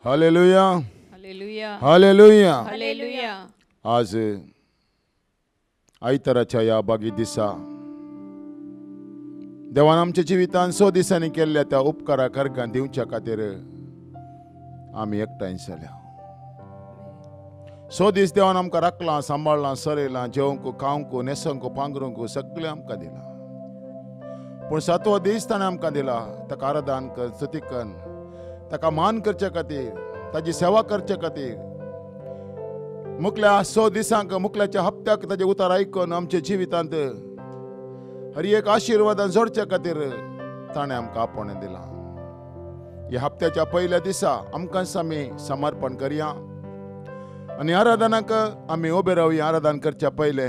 Hallelujah hallelujah hallelujah. Hallelujah. आज आयताराच्या या बागी दिसा देवान आमच्या जिवितान 6 दिसांनी केल्ल्या त्या उपकारा करकां दिवच्या खातीर आमी एकठांय जाल्या. 6 दीस देवान आमकां राखलां, सांबाळलां, सरयलां, जेवंक खावंक न्हेसोंक पांघरूंक सगळें आमकां दिलां. पूण 7वो दीस ताणें आमकां दिला ताका आराधन कर, स्तुती कर, ताका मान करचे खातीर, ताची सेवा करचे खातीर. मुखल्या 6 दिसांक मुखल्याच्या हप्त्याक ताचे उतार आयकून आमच्या जिवितांत हर एक आशिर्वादान जोडचे खातीर ताणें आमकां आपोवणें दिलां. ह्या हप्त्याच्या पयल्या दिसा आमकांच आमी समर्पण करया आनी आराधनाक आमी उबे रावया. आराधन करच्या पयले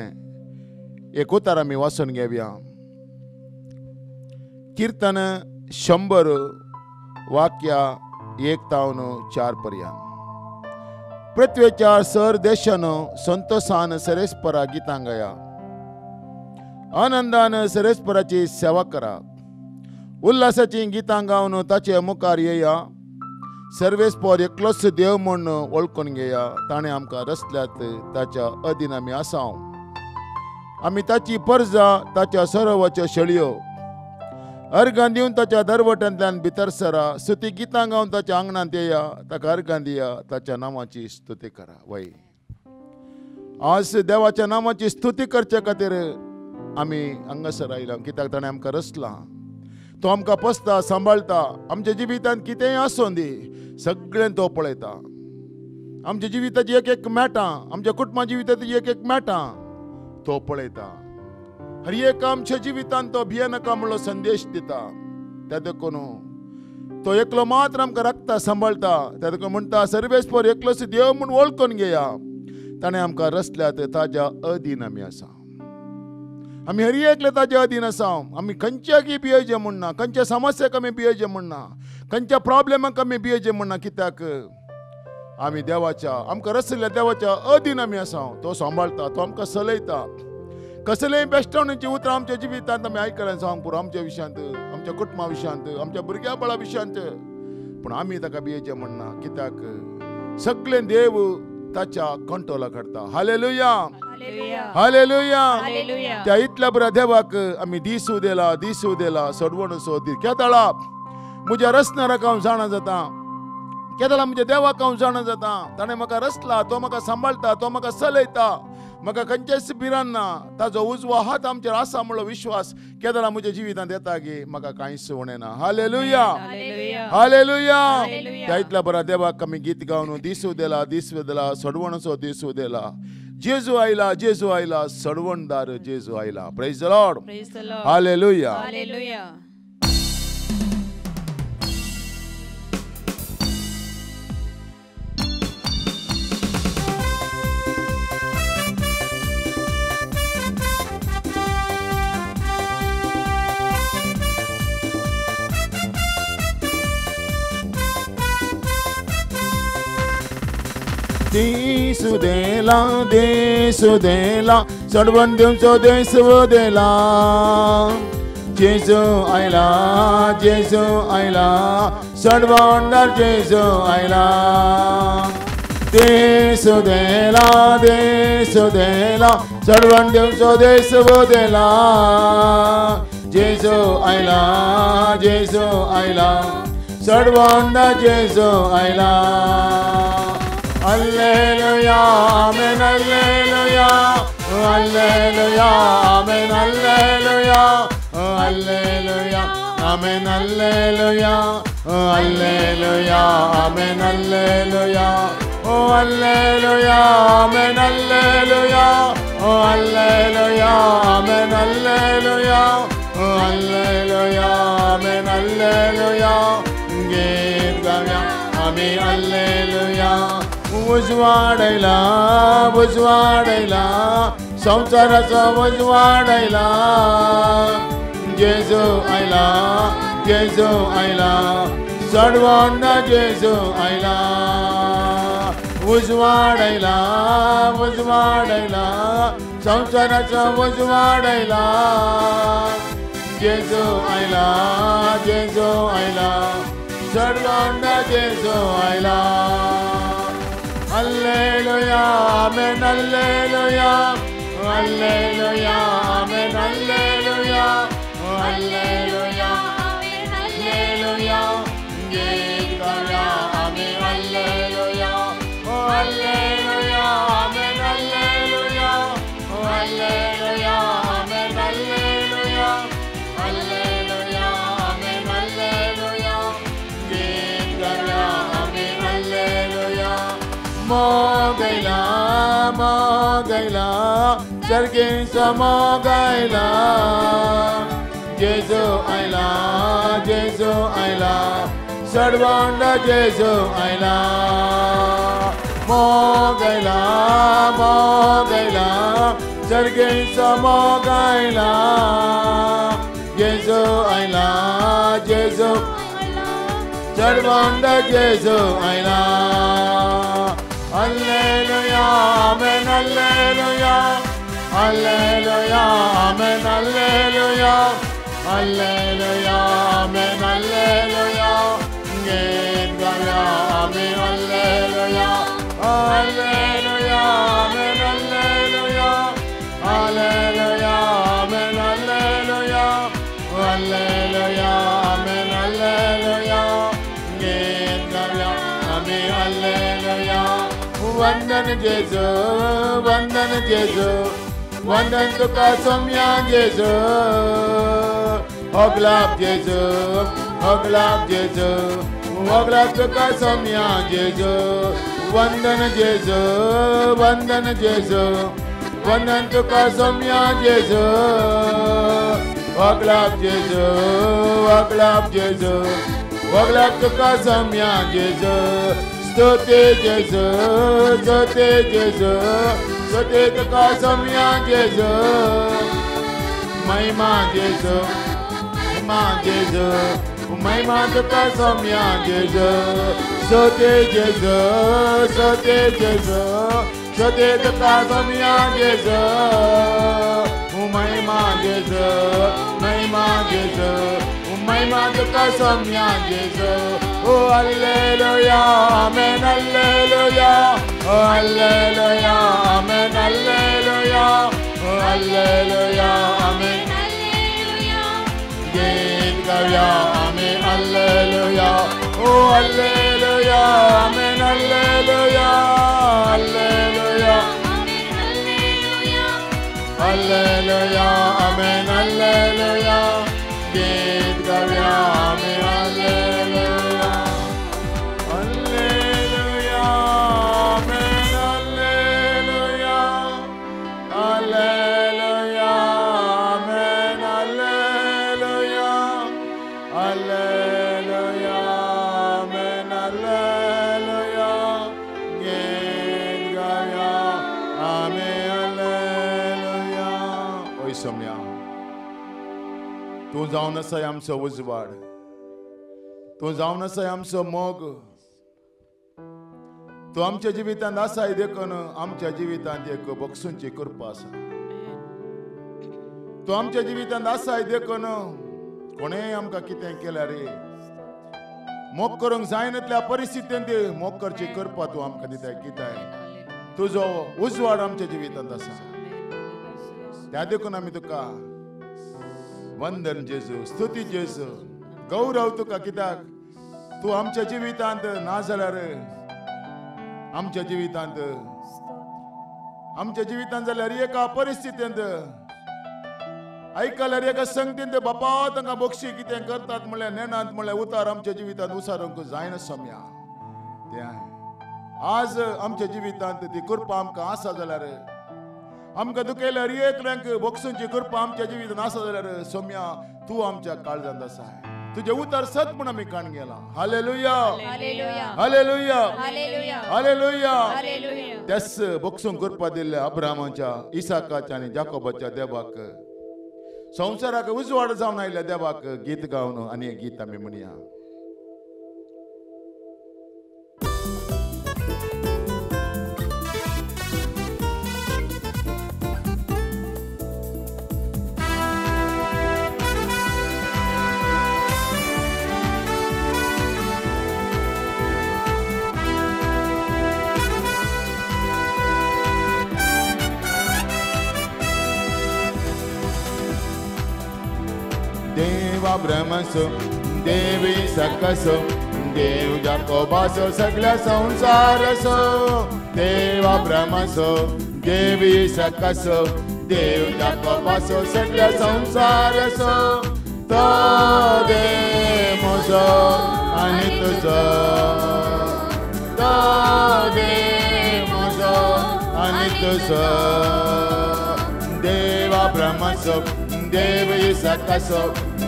एक उतार आमी वाचून घेवया. कीर्तन 100 वाक्या 1 तावन 4 पर्यंत. पृथ्वेच्या सर देशान संतोषान सरेस्परा गितां गाया, आनंदान सरेस्पराची सेवा करा, उल्हासाची गितां गावन ताचे मुखार येया. सर्वेस्पर एकलोच देव म्हूण वळखून घेया. ताणें आमकां रचल्यात, ताच्या अधीन आमी आसाव. आमी ताची परजा, ताच्या सरोवाच्यो शेळयो. अर्गां दिवन ताच्या दरवटांतल्यान भितर सरा. स्तुती गितां गावन ताच्या आंगणांत येया, ताका अर्गां दिया, ताच्या नांवाची स्तुती करा. वय आज देवाच्या नांवाची स्तुती करचे खातीर आमी हांगासर आयला, कित्याक ताणें आमकां रचलां. तो आमकां पोसता, सांबाळटा. आमच्या जिवितांत कितेंय आसूं दी, सगळें तो पळयता. आमच्या जिविताची एक एक मेटां, आमच्या कुटुंबा जिविताची एक एक मेटां तो पळयता. हर एक आमच्या जिवितांत तो भियेनाका म्हणलो संदेश दिता. त्या देखून तो एकलो मात्र आमकां राखता, सांबाळटा. त्या देखून म्हणटा सर्वेस्पर एकलोच देव म्हूण वळखून घेया. ताणें आमकां रचल्यात, ताच्या अधीन आमी आसा. आमी हर एकले ताच्या अधीन आसा. आमी खंयच्याकी भियेचे म्हणना, खंयच्या समस्याक आमी भियेचे म्हणना, खंयच्या प्रॉब्लेमाक आमी भियेचे म्हणना. कित्याक आमी देवाच्या, आमकां रचलेल्या देवाच्या अधीन आमी आसा. तो सांबाळटा, तो आमकां चलयता. कसलेय बेश्टवणीची उतरां आमच्या जिवितांत आमी आयकल्यान सांग पुरो, आमच्या विशयांत, आमच्या कुटुंबा विशयांत, आमच्या भुरग्या बळा विशयांत. पूण आमी ताका भियेचे म्हणना, कित्याक सगळें देव ताच्या कंट्रोला करता. Hallelujah hallelujah. त्या इतल्या बऱ्या देवाक आमी दिसू देला सोडवण सो दी. केदळा म्हज्या रचणाराक हांव जाणा जाता, केदळा म्हज्या देवाक हांव जाणा जाता. ताणें म्हाका रचला, तो म्हाका सांबाळटा, तो म्हाका चलयता. म्हाका खंयचेच भिरान ना. ताजो उजवो हात आमचेर आसा म्हणलो विश्वास केदळा म्हज्या जिवितांत येता गे, म्हाका कांयच उणें ना. Hallelujah hallelujah. त्या इतल्या बऱ्या देवाक आमी गीत गावन दिसू देला सोडवण सो दिसू देला. जेजू आयला सोडवणदार जेजू आयला. Praise the lord. Hallelujah hallelujah. दिसू देला सोडवण दिवचो दिसू देला. जेजू आयला सोडवणदार जेजू आयला. दिसू देला सोडवण दिवचो दिसू देला. जेजू आयला सोडवणदार जेजू आयला. Alleluia, amen, alleluia, alleluia, amen, alleluia, alleluia, amen, alleluia, alleluia, amen, alleluia, oh alleluia, amen, alleluia, oh alleluia, amen, alleluia, oh alleluia, amen, alleluia. Git gavya, amen, alleluia. उजवाडयला संसाराचो उजवाडयला. जेजू आयला सोडवणदार जेजू आयला. उजवाडयला संसाराचो उजवाडयला. जेजू आयला सोडवणदार जेजू आयला. amen, hallelujah, hallelujah, amen, hallelujah, hallelujah, amen, hallelujah, git gaya, amen, hallelujah, hallelujah, amen, hallelujah, hallelujah, amen, hallelujah, hallelujah, amen, hallelujah, git gaya, amen, hallelujah. Mogaila, mogaila, sargin sa mogaila. Jesu aila, Jesu aila, sarvanda Jesu aila. Mogaila, mogaila, sargin sa mogaila. Jesu aila, Jesu aila, sarvanda Jesu aila. Hallelujah, amen, hallelujah, hallelujah, amen, hallelujah, hallelujah, amen, hallelujah, git gaya, amen, hallelujah, hallelujah, amen, hallelujah, hallelujah, amen, hallelujah, hallelujah, amen, hallelujah, git gaya, amen, hallelujah. Vandan Jesu, Vandan Jesu, Vandan Tuka Somya Jesu, Oglap Jesu, Oglap Jesu, Oglap Tuka Somya Jesu, Vandan Jesu, Vandan Jesu, Vandan Tuka Somya Jesu, Oglap Jesu, Oglap Jesu, Oglap Tuka Somya Jesu. Stote Jesu, stote Jesu, stote Tuka Somya Jesu, Mahima Jesu, Mahima Jesu, Mahima Tuka Somya Jesu, stote Jesu, stote Jesu, stote Tuka Somya Jesu, Mahima Jesu, Mahima Jesu, Mahima Tuka Somya Jesu. Oh, hallelujah, amen, hallelujah, oh, hallelujah, amen, hallelujah, oh, hallelujah, amen, hallelujah, git gaya, amen, hallelujah, oh, hallelujah, amen, hallelujah, hallelujah, amen, hallelujah, hallelujah, amen, hallelujah, git gaya, amen, hallelujah. तू जाऊन असं आमचं उजवाड, तू जाऊन असं आमचं मोग, तू आमच्या जिवितांत आसाय देखून आमच्या जिवितांत एक बक्षूंची कृपा आसा. तू आमच्या जिवितांत आसाय देखून कोणेय आमकां कितें केल्यार रे मोग करूंक जायनातल्या परिस्थितींत मोग करची कृपा तू आमकां दिताय. कित्याक तुजो उजवाड आमच्या जिवितांत आसा. त्या देखून आमी तुका वंदन जेजू, स्तुती जेजू, गौरव तुका. कित्याक तू आमच्या जिवितांत ना जाल्यार आमच्या जिवितांत जाल्यार एका परिस्थितींत ऐकल्यार एका संगतींत बापा तांकां बक्षी कितें करतात म्हळ्यार नेनांत म्हळ्यार उतार आमच्या जिवितांत उसारूंक जायना सम्या. आज आमच्या जिवितांत ती कृपा आमकां आसा जाल्यार आमकां दुखयल्यार एक रंग बक्षूंची कृपा आमच्या जिवितांत आसा जाल्यार सौम्या तू आमच्या काळजांत आसा. तुझे उतार सत म्हण आमी काण गेला. Hallelujah, hallelujah, hallelujah. त्याच बक्षूंक कृपा दिल्ल्या अब्राहामाच्या, इसाकाच्या आनी जाकोबाच्या देवाक, संवसाराक उजवाड जावन आयिल्ल्या देवाक गीत गावन आनी एक गीत आमी म्हणया. देवा ब्रह्मसो देवी सकसो देव जाकोबासो सगळ्या संसारसो देवा ब्रह्मसो देवी सकसो देव जाकोबासो सगळ्या संसारसो तो देव मोजो आणि तुझो तो देव मोजो आणि तुझो देवा ब्रह्मसो देव इसकासो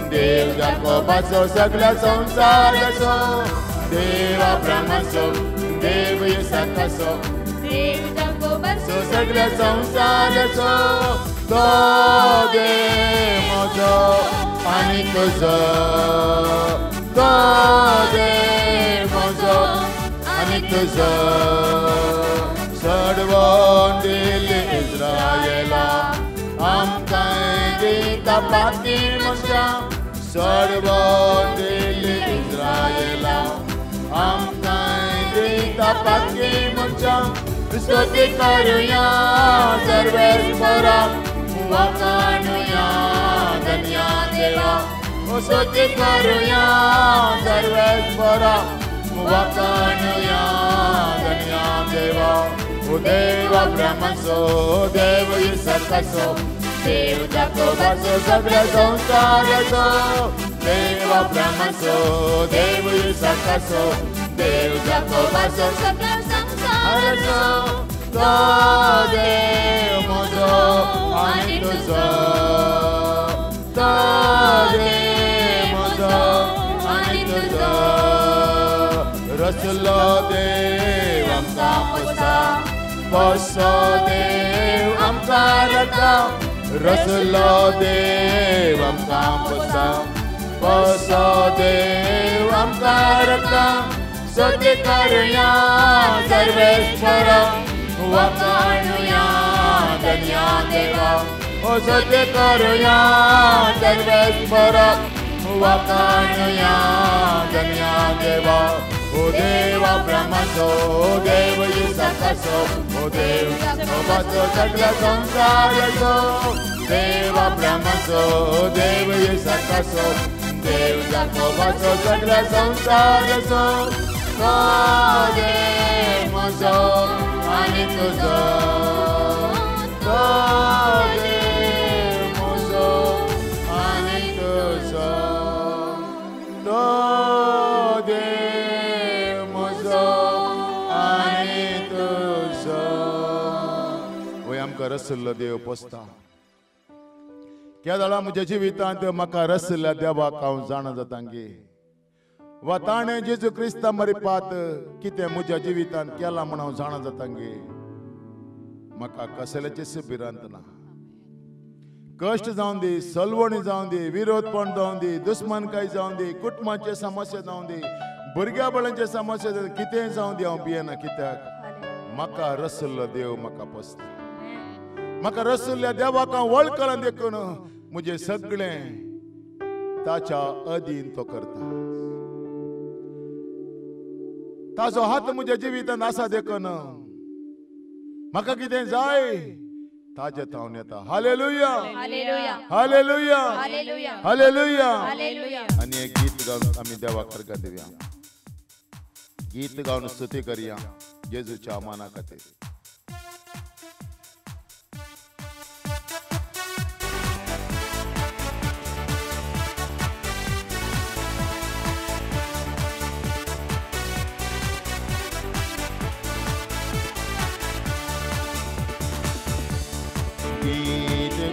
देव जाकोबासो सगळ्या संसारसो देवा ब्रह्मसो देव इसकासो देव जाकोबासो सगळ्या संसारसो तो देव मोजो आणि तुझो तो देव मोजो आणि तुझो सडवून दिले इस्रायेला आमकां दिता पाती म्हज्या सडवून दिले इस्रायेला आमकां दिता पाती म्हज्या स्तुती करुया सर्वेश्वरा वखाणुया धन्या देवा स्तुती करुया सर्वेश्वरा वखाणुया धन्या देवा ओ देवा ब्रह्मसो देव इसकासो देव जाकोबासो सगळ्या संसारसो देवा ब्रह्मसो देव इसकासो देव जाकोबासो सगळ्या संसारसो तो देव मोजो आणि तुझो तो देव मोजो आणि तुझो रसलो देव आमकां पोसा पोसो देव आमकां रका रसलो देव आमकां पोसा पोसो देव आमकां रका स्तुती करुया सर्वेश्वरा वखाणुया धन्या देवा ओ स्तुती करुया सर्वेश्वरा वखाणुया धन्या देवा ओ देवा ब्रह्मसो देव इसकासो ओ देव जाकोबासो सगळ्या संसारसो देवा ब्रह्मसो देव इसकासो देव जाकोबासो सगळ्या संसारसो तो देव मोजो आणि तुझो तो देव मोजो आणि तुझो तो देव मोजो आणि तुझो वय आमकां रसलो देव पोसता त्या दाळा म्हज्या जिवितांत म्हाका रसल्या देवाक हांव जाणा जातांगे वा ताणें जेजू क्रिस्ता मरिपात कितें म्हज्या जिवितांत केलां म्हूण हांव जाणा जातांगे म्हाका कसल्याचे सिबिरांत ना कश्ट जावं दी सलवणी जावं दी विरोधपण जावं दी दुस्मानकाय जावं दी कुटुंबाचे समस्या जावं दी भुरग्या बाळांचे समस्या कितें जावं दी हांव भियेना कित्याक म्हाका रसलो देव म्हाका पोसता म्हाका रसल्या देवाक हांव वळखलां देखून म्हजें सगळें ताच्या अधीन तो करता ताजो हात म्हज्या जिवितांत आसा देखून म्हाका कितें जाय ताजें हांव येता hallelujah hallelujah hallelujah hallelujah hallelujah आनी एक गीत गावन आमी देवाक अर्घ दिवया गीत गावन स्तुती करया जेजूच्या माना खातीर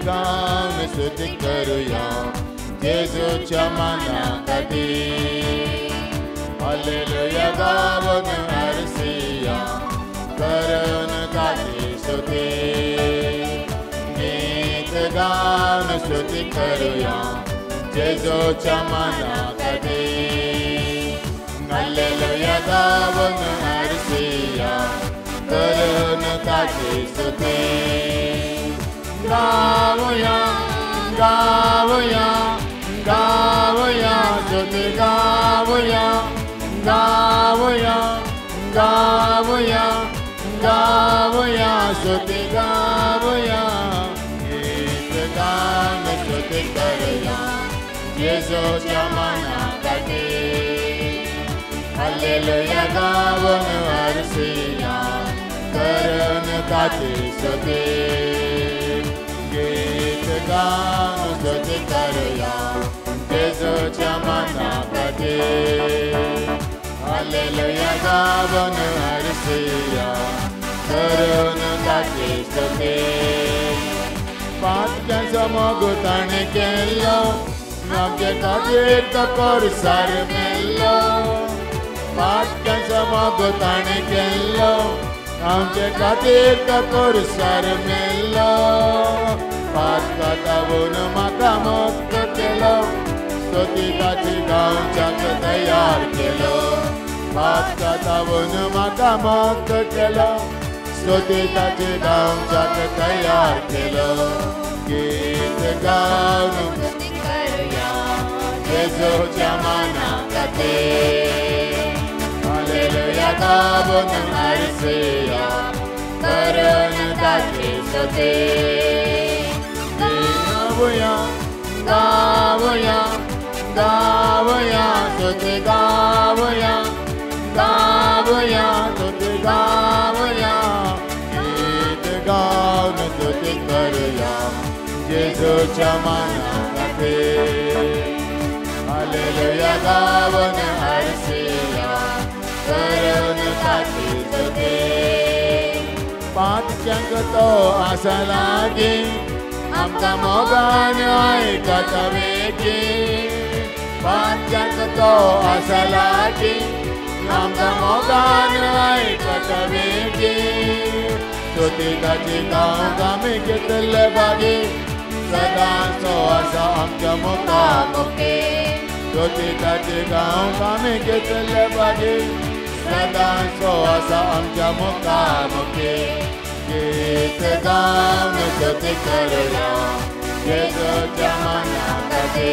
गान स्तुती करूया जेजूच्या माना खातीर हालेलुया गावन हरसिया करून ताची स्तुती गीत गान स्तुती करूया जेजूच्या माना खातीर हालेलुया गावन हरसिया करून ताची स्तुती गावया गावया गावया स्तुती गावया गावया गावया गावया स्तुती गावया गीत गान स्तुती करूया जेजूच्या मनाखाती हालेलुया गावन हरसिया करण ताची स्तुती गीत गावन स्तुती करूया जेजूच्या मनाखाती हालेलुया गावन हरसिया करण ताची स्तुती पातक्यांचो मोग ताणें केल्लो आमचे खातीर तो कोरसार मेल्लो पातक्यांचो मोग ताणें केल्लो आमचे खातीर तो कोरसार मेल्लो पातकां तावून म्हाका मुक्त केलो स्तुती ताची गावच्याक तयार केलो पातकां तावून म्हाका मुक्त केलो स्तुती ताची गावच्याक तयार केलो गीत गावन जेजूच्या मनाखाती हालेलुया गावन हरसिया करण ताची स्तुती गावया गावया गावया स्तुती गावया गावया स्तुती गावया गीत गावन स्तुती करूया जेजूच्या मनाखाती हालेलुया गावन हरसिया करण ताची स्तुती पातक्यांक तो आसा लागी आमकां मोगान आयकत वेगी पातक्यांक तो आसा लागी आमकां मोगान आयकत वेगी स्तुती ताची गांव आमी घेतले बागी सदांचो आसा आमच्या मुखामुखी स्तुती ताची गांव आमी घेतले बागी सदांचो आसा आमच्या मुखामुखी गीत गावन स्तुती करूया जेजूच्या मनाखाती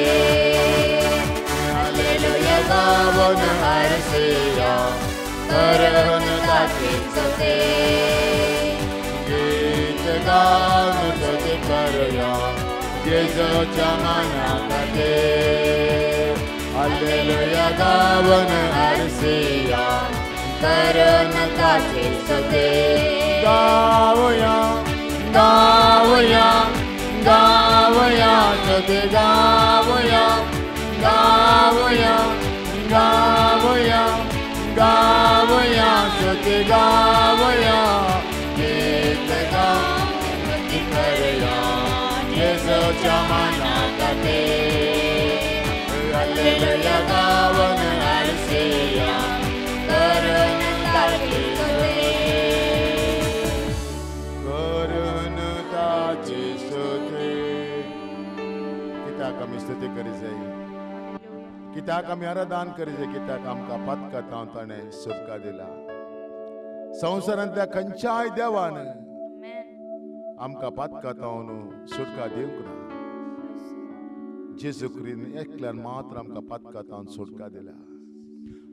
हालेलुया गावन हरसिया करण ताची स्तुती गीत गावन स्तुती करूया जेजूच्या मनाखाती हालेलुया गावन हरसिया करण ताची स्तुती गावया गावया गावया स्तुती गावया गावया गावया गावया स्तुती गावया गीत गावन स्तुती करूया जेजूच्या मनाखाती हालेलुया गावन हरसिया करण ताची स्तुती करण ताची स्तुती कित्याक आमी स्तुती करी जाय कित्याक आमी आराधना करी जाय कित्याक आमकां पातकां ताणें सुटका दिला संवसारांतल्या खंयच्याय देवान आमकां पातकां सुटका दिवंक ना जेजू क्रिस्तान एकल्यान मात्र आमकां पातकां सुटका दिला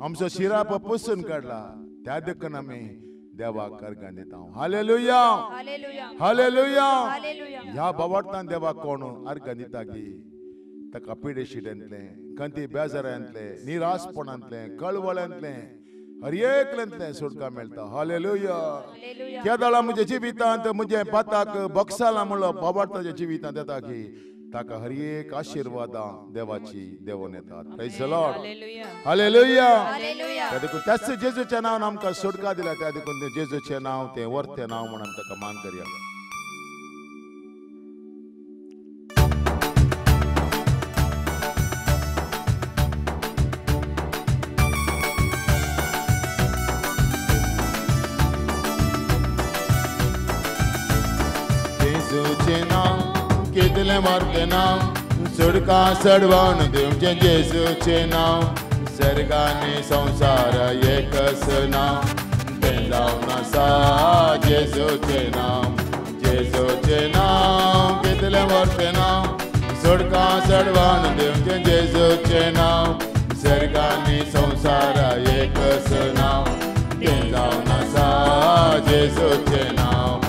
आमचो शिराप पुसून काडला त्या देखून आमी देवाक अर्घ दिता हालेलुया हालेलुया ह्या बावटान देवाक कोण अर्घ दिता की ताका पिडेशिडेंतलें कंती बेजारांतलें निरासपणांतलें कळवळ्यांतलें हर एकल्यांतलें सुटका मेळटा हालेलुया त्या दाळा म्हज्या जिवितांत म्हजे बाताक बक्षाला म्हणलो बाबाटाच्या जिवितांत येता की ताका हर एक आशिर्वादां देवाची देवून येतात प्रेज द लॉर्ड हालेलुया त्या देखून त्याच जेजूच्या नांवान आमकां सुटका दिला त्या देखून जेजूचें नांव तें वर्तें नांव म्हणून ताका मान करया जेजूचें नांव कितलें वर्तें नांव सुटका सडवण दिवचें जेजूचें नांव सर्गांनी संवसार एकच नांव तें जावन आसा जेजूचें नांव कितलें वर्तें नांव सुटका सडवण दिवचें जेजूचें नांव सर्गांनी संवसार एकच नांव तें जावन आसा जेजूचें नांव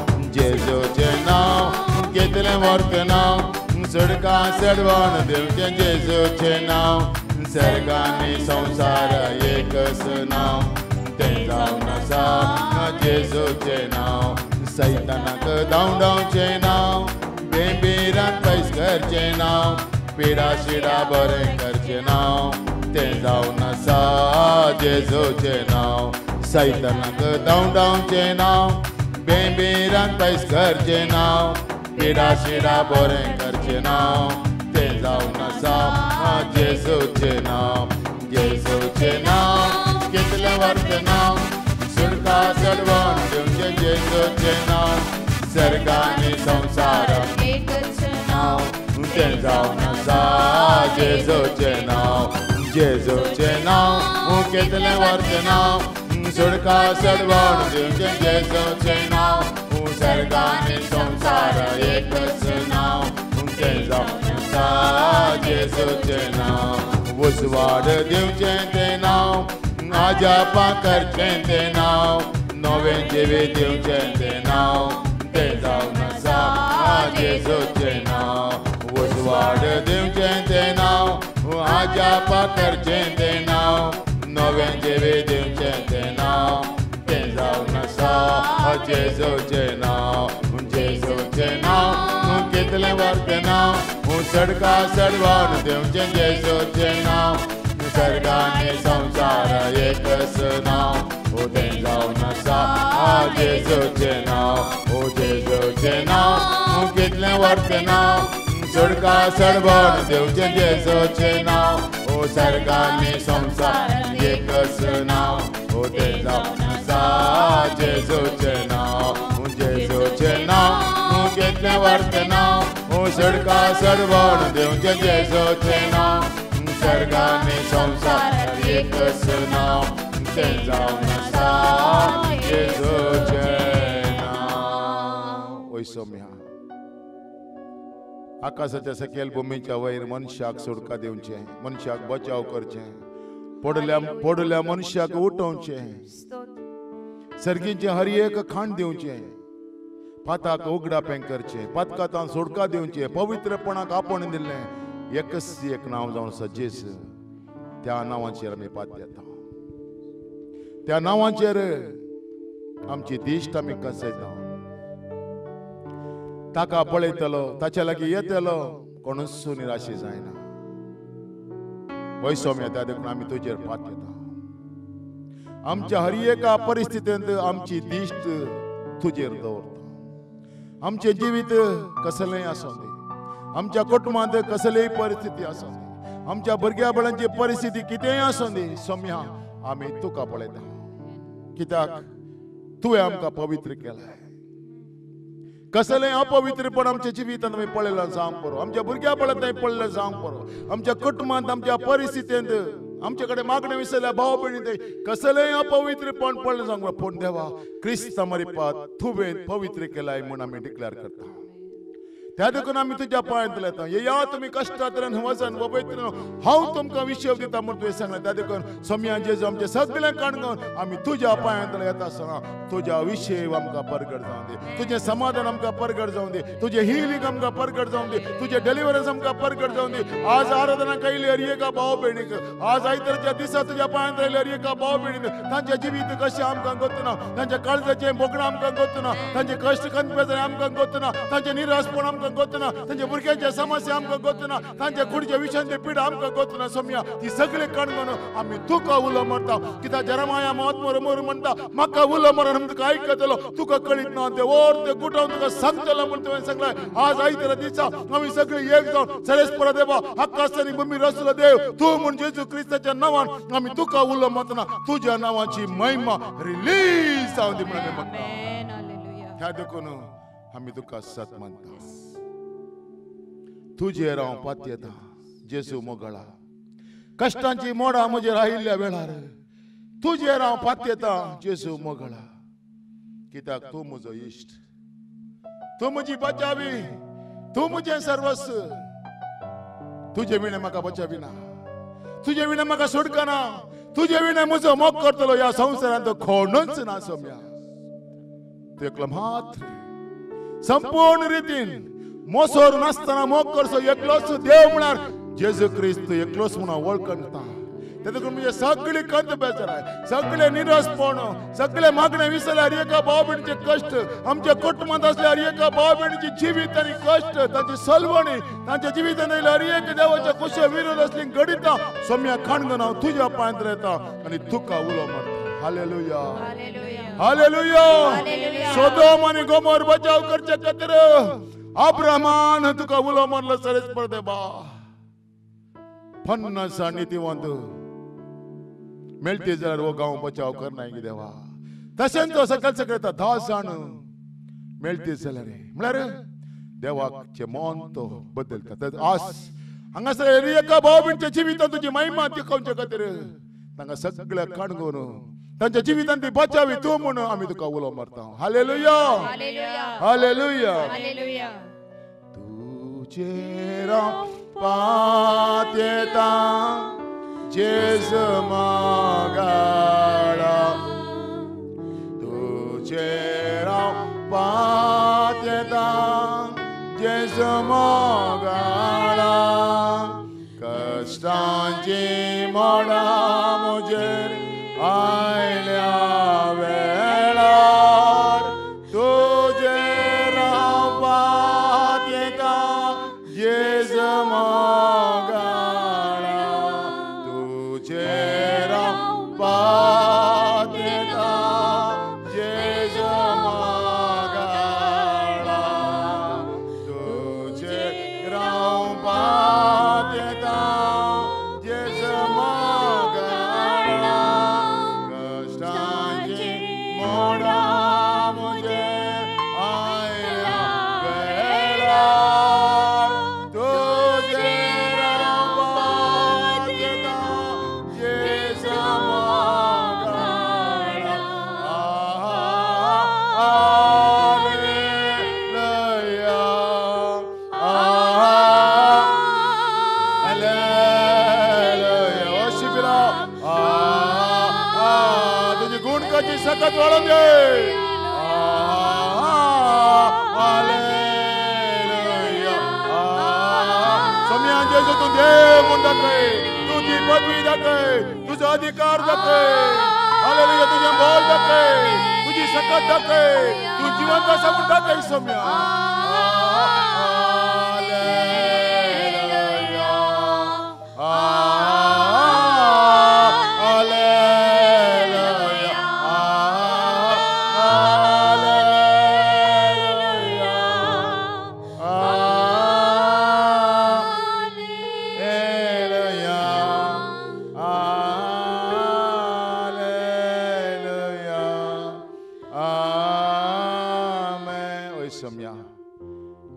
कितलें वर्तें नांव सुडका सडवण देवचे जेजूचे नाव सर्गाने संसार एकच नाव ते जाऊन असा जेजूचे नाव सैतानाक धांवडावचे नाव बेंबीरान पयस करचे नाव पिडा शिडा बरें करचे नाव ते जाऊन असा जेजूचे नाव सैतानाक धांवडावचे नाव बेंबीरान पयस करचे नाव पिडा शिडा बरें करचे नाव ते जाऊन असा जेजूचे नाव जेजूचे नाव कितले वर्थ नाव सुडका सडवण देवचे जेजूचे नाव सर्गाने संसार एकच नाव ते जाऊन असा जेजूचे नाव जेजूचे नाव कितले वर्थ नाव सुडका सडवण देवचे जेजूचे नाव सर्गाने संसार एकच नाव ते जाऊन जेजूचे नाव उजवाड देवचे ते नाव आजापा करचे ते नाव नवे जिवे देवचे ते नाव ते जाऊन असा जेजूचे नाव उजवाड देवचे ते नाव आजापा करचे ते नाव नवे जिवे देवचे ते नाव ते जाऊन असा जेजूचे नाव जेजूचे नाव कितले वर्थ नाव सडका सडवण देवचे जेजूचे नाव सर्गाने संसार एकच नाव ते जाऊन असा जेजूचे नाव जेजूचे नाव कितले वर्थ नाव सडका सडवण देवचे जेजूचे नाव सर्गाने संसार एकच नाव ते जाऊन असा जेजूचे नाव जेजूचे नाव कितले वर्थ नाव सडका सडवण देवचे जेजूचे नाव सर्गाने संसार एकच नाव ते जाऊन असा जेजूचे नाव ओय सौम्या आकाशाच्या सकयल भूमीच्या वयर मनशाक सुडका देवचे मनशाक बचाव करचे पडल्या मनशाक उठोवचे सर्गीचे हर एक खाण देवचे पाताक उगडा करचे पातकातां सोडका देवचे पवित्रपणाक आपण दिले एकच एक नाव जावन सजेस त्या नावाचेर आमी पात येता त्या नावाचेर आमची दिश्ट आमी कसयता ताका पळयतलो ताच्या लागीं येतलो कोणूच निराशे जायना वैसोम्या त्या देखून आमी तुजेर पात येता आमच्या हर एका परिस्थितींत आमची दिश्ट तुजेर दवरता आमचे जिवीत कसलेंय आसूं दी आमच्या कुटुंबांत कसलीय परिस्थिती आसूं दी आमच्या भुरग्या बाळांची परिस्थिती कितेंय आसूं दी सोम्या आमी तुका पळयता कित्याक तुवें आमकां पवित्र केलाय कसलेंय अपवित्रपण आमच्या जिवितांत आमी पळयलां जावंक पुरो आमच्या भुरग्या बाळांत पळयलां जावंक पुरो आमच्या कुटुंबांत आमच्या परिस्थितींत आमचे कडेन मागणे विसरल्या भाव भयणी कसलेंय अपवित्रपण पळयलें जावंक पूण देवा क्रिस्त मरिपात तुवें पवित्र केलाय म्हूण आमी डिक्लेअर करता त्या देखून आमी तुज्या पांयांत येता या तुमी कश्टांतल्यान वचन पवित्र हांव तुमकां विशय दिता म्हूण तुवें सांगलें त्या देखून सोम्या जेजू आमचें सगळें काणकोण आमी तुज्या पांयांत येता आसतना तुज्या विशय आमकां परगट जावं दी तुजें समाधान आमकां परगट जावं दी तुजें हिलींग आमकां परगट जावं दी तुजें डेलिव्हरन्स आमकां परगट जावं दी आज आराधनाक आयिल्ले हर एका भाव भयणीक आज आयतारच्या दिसा तुज्या पांयांत आयिल्ले हर एका भाव भयणीक तांचें जिवीत कशें आमकां गोतना तांच्या काळजाचें बोगणां आमकां गोतना तांचे कश्ट कणपेजां आमकां गोतना तांचें निराशपण आमकां गोतना तांचे भुरग्यांच्या समस्या आमकां गोतना तांच्या कुडच्या विशयांची पिडा आमकां गोतना सोम्या ती सगळी काणकोण आमी तुका उलो मारता कित्याक जरमाया महात्मा मोर म्हणटा म्हाका उलो मारून तुका आयकतलो तुका कळीत ना ते ओर ते गुटावन तुका सांगतलो म्हूण तुवें सांगलें आज आयतारा दिसा आमी सगळीं एक जावन सरेस्परा देवा आकाश आनी भुमी रचलो देव तूं म्हूण जेजू क्रिस्ताच्या नांवान आमी तुका उलो मारतना तुज्या नांवाची महिमा रिलीज जावं दी म्हूण आमी मागता ह्या देखून आमी तुका सत मानता तुजेर हांव पात येता जेजू मोगळा कश्टांची मोडां म्हजेर आयिल्ल्या वेळार तुजेर हांव पात येता जेजू मोगळा कित्याक तूं म्हजो इश्ट तूं म्हजी बचावी तूं म्हजें सर्वस्व तुजे विणे म्हाका बचाविना तुजे विणे म्हाका सोडकना तुजे विणे म्हजो मोग करतलो ह्या संवसारांत कोणूच ना सोम्या तूं एकलो मात्र संपूर्ण रितीन मोसोर नासतना मोग करसो एकलोच देव म्हणार जेजू ख्रिस्त एकलोच म्हणून वळखता तेदकून म्हणजे सगळी कंत बेचाराय सगळे निरसपण सगळे मागणे विसरल्यार एका भाव भयणीचे कष्ट आमच्या कुटुंबात असल्यार एका भाव भयणीची जिवीत आणि कष्ट तांची सलवणी तांच्या जिवितान येयल्यार एक देवाच्या कुशे विरोध असली गडिता सोम्या खाणगन हांव तुज्या पांयांत रावता आनी तुका उलो मारता हालेलुया हालेलुया सोदोम आनी गोमोर बचाव करचे खातीर अब्राहमान तुका उलो मारलो सरेच पडते बा 50 नीतिवंत मेळटी जाल्यार हो गांव बचाव करनाय की देवा तशेंच तो सकल सकल 10 जाण मेळटी जाल्यार म्हळ्यार देवाचे मन तो बदलता आस हांगासर एका भाव भयणीच्या जिवितांत तुजी महिमा तिकोवचे खातीर तांकां सगळ्या काणगोन तांच्या जिवितांत ती बचावी तूं म्हूण आमी तुका उलो मारता हालेलुया हालेलुया हालेलुया तुजे पात येता जेजू मागाळा तुजे पात येता जेजू मागाळा कष्टांची मोडा मुजेर आयल्या वेळार तुजे पात येता जेजू सकत वाळून दे हालेलुया सोम्या जेजू तू देव म्हूण दाखय तुजी पदवी दाखय तुजो अधिकार दाखय हालेलुया तुझे बोल दाखय तुजी सकत दाखय तू जिवंत आसा म्हूण दाखय सोम्या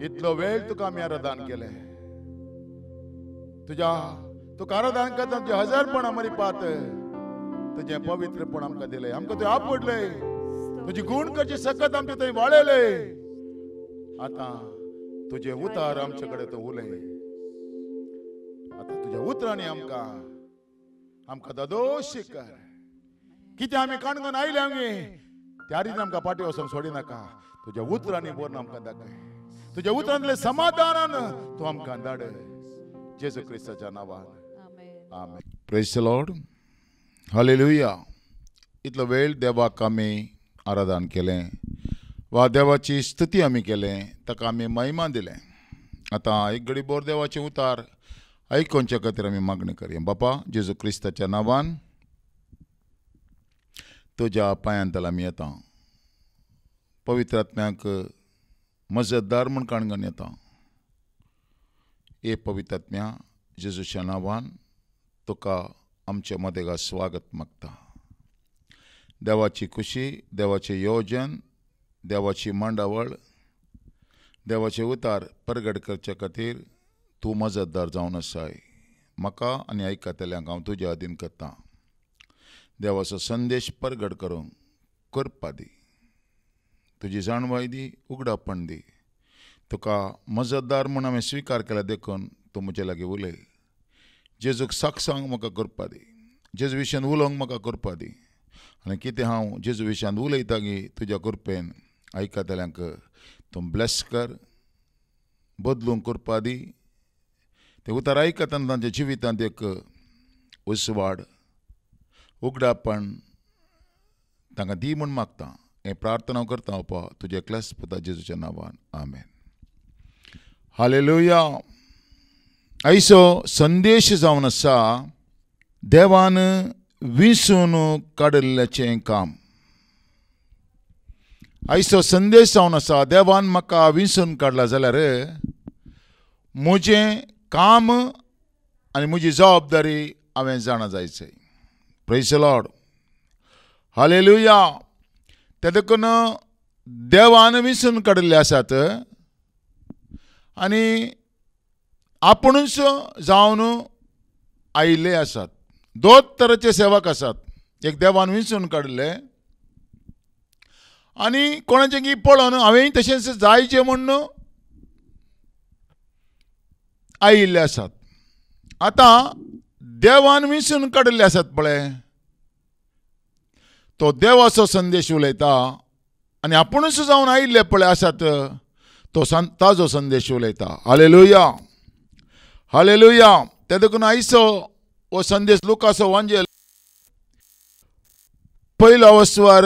इतलो वेळ तुका आमी आराधन केले तुका आराधन करता तुजे हजारपण आमरी पात तुजे पवित्रपण आमकां दिले आमकां तुवें आपडले तुजी गुण करची सकत आमचे थंय वाळयले आतां तुजे उतार आमचे कडेन तूं उलय आतां तुज्या उतरांनी आमकां दोदोशी कर कितें आमी काणगोन आयले आमी त्या रितीन आमकां फाटीं वचोंक सोडिनाका तुज्या उतरांनी बरोवन आमकां दाखय तुझ्या उतरांतले समाधानान तू आमकां धाड जेजू ख्रिस्ताच्या नांवान आमेन प्रेज द लॉर्ड हालेलुया इतलो वेळ देवाक आमी आराधन केलें वा देवाची स्तुती आमी केलें ताका आमी महिमा दिलें आतां एक घडी बोर देवाचें उतार आयकोवचे खातीर आमी मागणी करया बापा जेजू ख्रिस्ताच्या नांवान तुज्या पांयांतल आमी येता पवित्र आत्म्याक मजतदार म्हूण काणगन येता हे पवित्र आत्म्या जेजूच्या नांवान तुका आमच्या मदेगा स्वागत मागता देवाची खुशी देवाचें येवजन देवाची मांडावळ देवाचे उतार प्रगट करचे खातीर तूं मजतदार जावन आसाय म्हाका आनी आयकतल्यांक हांव तुज्या अधीन करतां देवाचो संदेश प्रगट करूंक करपा दी तुजी जाणवाय दी उगडापण दी तुका मजतदार म्हूण हांवें स्विकार केला देखून तूं म्हजे लागीं उलय जेजूक सांग म्हाका करपा दी जेजू विशयान उलोवंक म्हाका करपा दी आनी कितें हांव जेजू विशयान उलयता गी तुज्या कृपेन आयकतल्यांक तूं ब्लेस कर बदलूंक करपा दी. ते उतर आयकतना तांच्या जिवितांत एक उसवाड उगडापण तांकां दी म्हूण मागता. हें प्रार्थना करता ओपा तुज्या एकल्याच पुता जेजूच्या नांवान. आमेन. हालेलुया. आयचो संदेश जावन आसा देवान विंसून काडिल्ल्याचें काम. आयचो संदेश जावन आसा देवान म्हाका विंसून काडला जाल्यार म्हजें काम आनी म्हजी जबाबदारी हांवें जाणा जायचें. Praise the lord. हालेलुया. ते देखून देवान विंसून काडिल्ले आसात आनी आपुणूच जावन आयिल्ले आसात. दोन तरेचे सेवक आसात. एक देवान विंसून काडिल्ले आनी कोणाचें की पळोवन हांवें तशेंच जायचें म्हणून आयिल्ले आसात. आतां देवान विंसून काडिल्ले आसात पळय तो देवाचो संदेश उलयता आनी आपुणूच जावन आयिल्ले पळय आसात तो ताजो संदेश उलयता. हालेलुया. हालेलुया. ते देखून आयचो हो संदेश लुकाचो वांजेल 1 वस्वार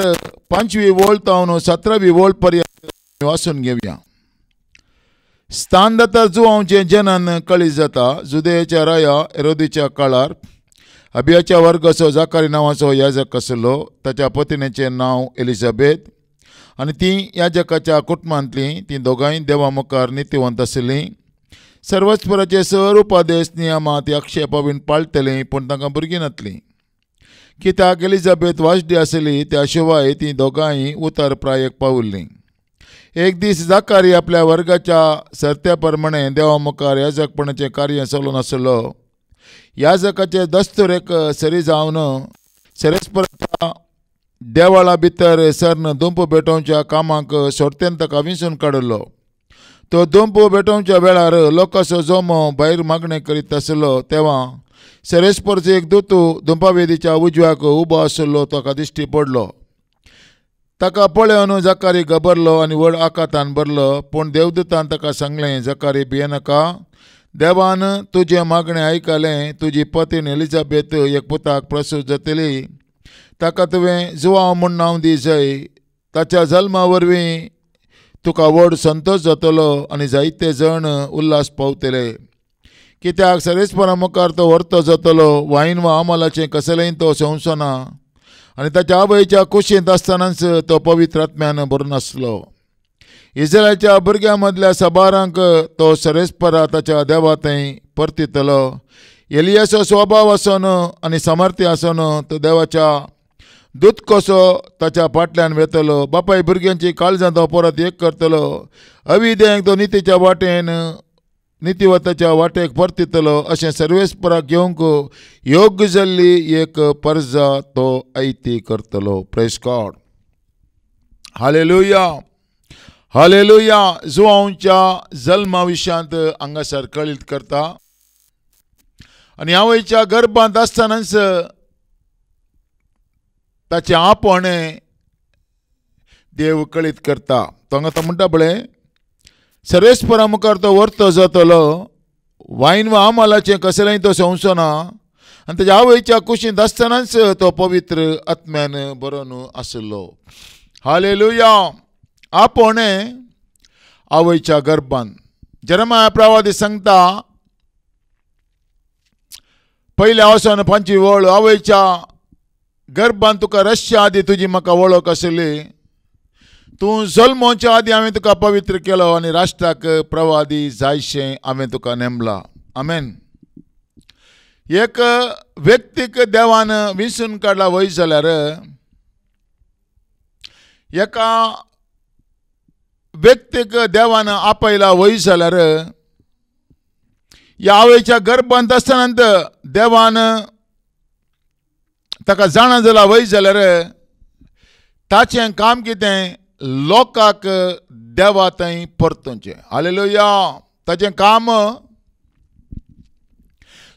5वी वोळ तावन 17वी वोळ पर्यंत वाचून घेवया. स्थान जाता जुवांचें जनन कळीत जाता. जुदेच्या राया हेरोदीच्या काळार अबियाच्या वर्गाचो जाकारी नांवाचो याजक आसलो. ताच्या पत्नीचें नांव एलिझाबेथ आनी ती याजकाच्या कुटुंबांतलीं. ती दोगांय देवा मुखार नितीवंत आसलीं. सर्वस्पराचे सर उपादेश नियमां ती आक्षेपां बीन पाळटलीं पूण तांकां भुरगीं नासलीं. कित्याक एलिझाबेथ वाजडी आसली त्या शिवाय ती दोगांय उतर प्रायेक पावुल्लीं. एक दीस जाकारी आपल्या वर्गाच्या सर्त्या प्रमाणे देवा मुखार याजकपणाचें कार्य चलून आसलो. याजकाचे दस्तुरेक सरी जावन सेरेस्पराच्या देवळा भितर सरन दुंप भेटोवच्या कामाक सोडतेन ताका विंसून काडिल्लो. तो दुंप भेटोवच्या वेळार लोकांचो जोमो भायर मागणें करीत आसलो तेव्हा सेरेस्परचो एक दूत दुंपावेदीच्या उजव्याक उबो आसलो ताका दिश्टी पडलो. ताका पळोवन जाकारी घबरलो आनी व्हड आकातान भरलो. पूण देवदूतान ताका सांगलें, जाकारी भियेनाका. देवान तुजें मागणें आयकलें. तुजी पत्नी एलिझाबेथ एक पुताक प्रसूत जातली. ताका तुवें जुवांव म्हूण नांव दी जाय. ताच्या जल्मा वरवीं तुका व्हड संतोश जातलो आनी जायते जण उल्हास पावतले. कित्याक सेरेस्परा मुखार तो व्हरतो जातलो. वायन वा आमलाचें कसलेंय तो संवसना आनी ताच्या आवयच्या कुशींत आसतनाच तो पवित्र आत्म्यान भरून आसलो. इस्रायलाच्या भुरग्यां मदल्या सबारांक तो सेरेस्परा ताच्या देवा थंय परतितलो. एलियाचो स्वभाव आसून आनी सामर्थ्य आसून तो देवाच्या दूत कसो ताच्या फाटल्यान वेतलो. बापाय भुरग्यांची काळजां तो परत एक करतलो. अविद्यांक तो नितीच्या वाटेन नितीवताच्या वाटेक परतितलो. अशें सर्वेस्पराक घेवंक योग्य जाल्ली एक परजा तो आयती करतलो. Praise God. हालेलुया. हालेलुया. जुवांवच्या जल्मा विशयांत हांगासर कळीत करता आनी आवयच्या गर्भांत आसतनाच ताचें आपणें देव कळीत करता. तो हांगा तो म्हणटा पळय सर्वेस्परा मुखार तो व्हरतो जातलो. वायन वा आमलाचें कसलेंय तो संवसना आनी ताच्या आवयच्या कुशींत आसतनाच तो पवित्र आत्म्यान भरून आसलो. हालेलुया. आपणें आवयच्या गर्भांत. जेरेमाया प्रवादी सांगता पयल्या वचोन 5वी वोळ. आवयच्या गर्भांत तुका रसच्या आदी तुजी म्हाका वळख आसली. तूं जल्मोवच्या आदी हांवें तुका पवित्र केलो आनी राष्ट्राक प्रवादी जायशें हांवें तुका नेमला. आमेन. एक व्यक्तीक देवान विंसून काडला वय जाल्यार एका व्यक्तीक देवान आपयला वय जाल्यार ह्या आवयच्या गर्भांत आसतना देवान ताका जाणा जाला वय जाल्यार ताचें काम कितें लोकांक देवा थंय परतोवचें. हालेलुया. ताचें काम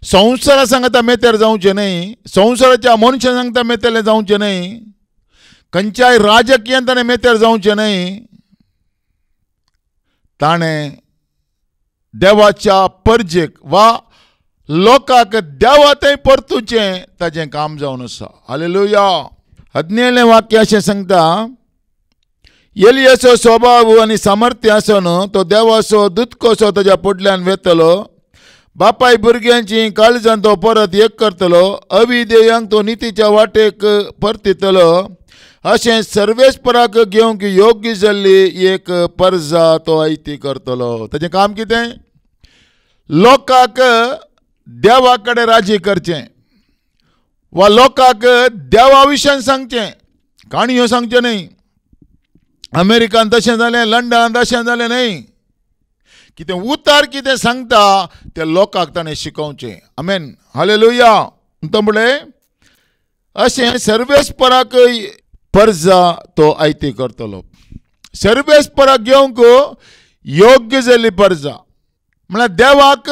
संवसारा सांगता मेतेर जावचें न्हय. संवसाराच्या मनशां सांगता मेतेले जावचें न्हय. खंयच्याय राजकीयांत ताणें मेतेर जावचें न्हय. ताणें देवाच्या परजेक वा लोकांक देवा थंय परतुचें ताजें काम जावन आसा. हालेलुया. 17वें वाक्य अशें सांगता, एलियाचो स्वभाव आनी सामर्थ्य आसन तो देवाचो दूत कसो ताच्या फुडल्यान वेतलो. बापाय भुरग्यांची काळजां तो परत एक करतलो. अविधेयांक तो नितीच्या वाटेक परतितलो. अशें सर्वेस्पराक घेवंक योग्य जाल्ली एक परजा तो आयती करतलो. ताजें काम कितें? लोकांक देवा कडेन राजी करचें वा लोकांक देवा विशयान सांगचें. काणयो सांगच्यो न्ही. अमेरिकान तशें जालें, लंडनान तशें जालें न्ही. कितें उतार कितें सांगता तें लोकांक ताणें शिकोवचें. आमेन. हालेलुया. म्हणटा म्हणलें अशें सर्वेस्पराक परजा तो आयती करतलो. सर्वेस्पराक घेवंक योग्य जाल्ली परजा म्हळ्यार देवाक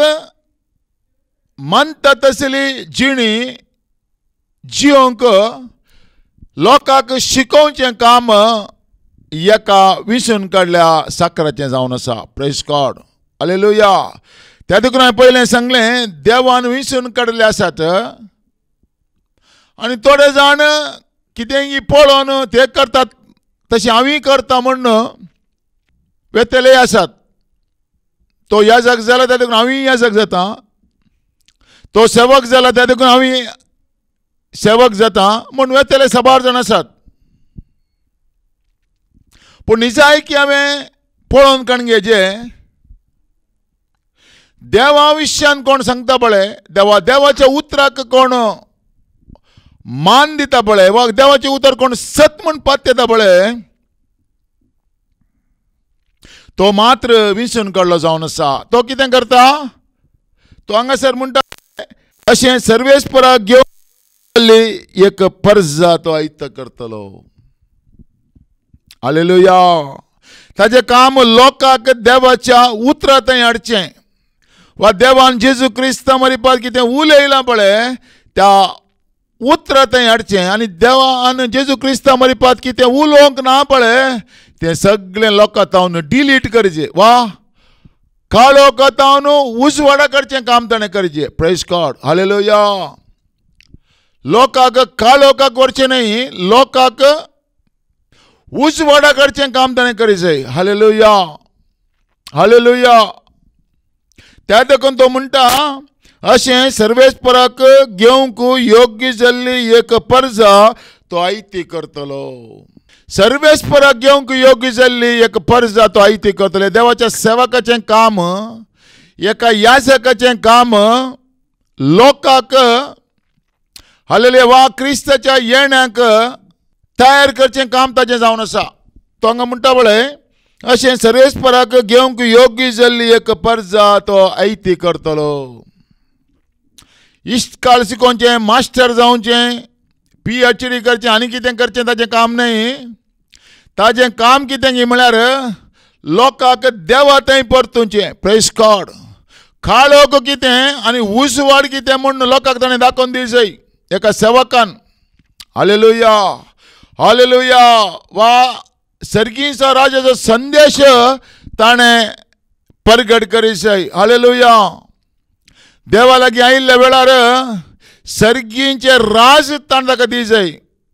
मानता तसली जिणी जियोंक लोकांक शिकोवचें काम एका विंचून काडल्या साकराचें जावन आसा. Praise God. हालेलुया. त्या देखून हांवें पयलें सांगलें देवान विंचून काडले आसात आनी थोडे जाण कितेंय पळोवन ते करतात तशें हांवूय करता म्हण वेतले आसात. तो याजक जाला त्या देखून हांवूय याजक जाता. तो सेवक जाला त्या देखून हांवूय सेवक जाता म्हूण वेतले साबार जाण आसात. पूण निजाय की हांवें पळोवन कणगेचें देवा विशयान कोण सांगता पळय, देवाच्या उतराक कोण मान दिता पळय वा देवाचें उतर कोण सत म्हूण पात्यता पळय, तो मात्र विंचून काडलो जावन आसा. तो कितें करता? तो हांगासर म्हणटा अशें सर्वेस्पराक घेवन एक परजा तो आयत्त करतलो. हालेलुया. ताजें काम लोकांक देवाच्या उतरां थंय हाडचें वा देवान जेजू क्रिस्ता मरिपाक कितें उलयलां पळय त्या उतरां थंय हाडचें आनी देवान जेजू क्रिस्ता मरिपाक कितें उलोवंक ना पळय तें सगळें लोकां तावन डिलीट करचें वा काळो कथावन उजवाडा करचें काम ताणें करचें. Praise God. हालेलुया. लोकांक काळोखाक व्हरचें न्ही, लोकांक उजवाडा करचें काम ताणें करचें. हालेलुया. हालेलुया. त्या देखून तो म्हणटा अशें सर्वेस्पराक घेवंक योग्य जाल्ली एक परजा तो आयती करतलो. सर्वेस्पराक घेवंक योग्य जाल्ली एक परजा तो आयती करतलो. देवाच्या सेवकाचें काम, एका याजकाचें काम लोकांक हालेलुया वा क्रिस्ताच्या येण्याक तयार करचें काम ताजें जावन आसा. तो हांगा म्हणटा पळय अशें सर्वेस्पराक घेवंक योग्य जाल्ली एक परजा तो आयती करतलो. इश्टकाळ शिकोवचें, मास्टर जावचें, PhD करचें आनी कितें करचें ताजें काम न्ही. ताजें काम कितें म्हळ्यार लोकांक देवा थंय परतुचें. Praise God. काळोख कितें आनी उजवाड कितें म्हूण लोकांक ताणें दाखोवन दिवचें एका सेवकान. हालेलुया. हालेलुया. वा सर्गीचा राजाचो संदेश ताणें परगट करीचें. हालेलुया. देवा लागीं आयिल्ल्या वेळार सर्गीचें राज ताणें ताका दिवचें.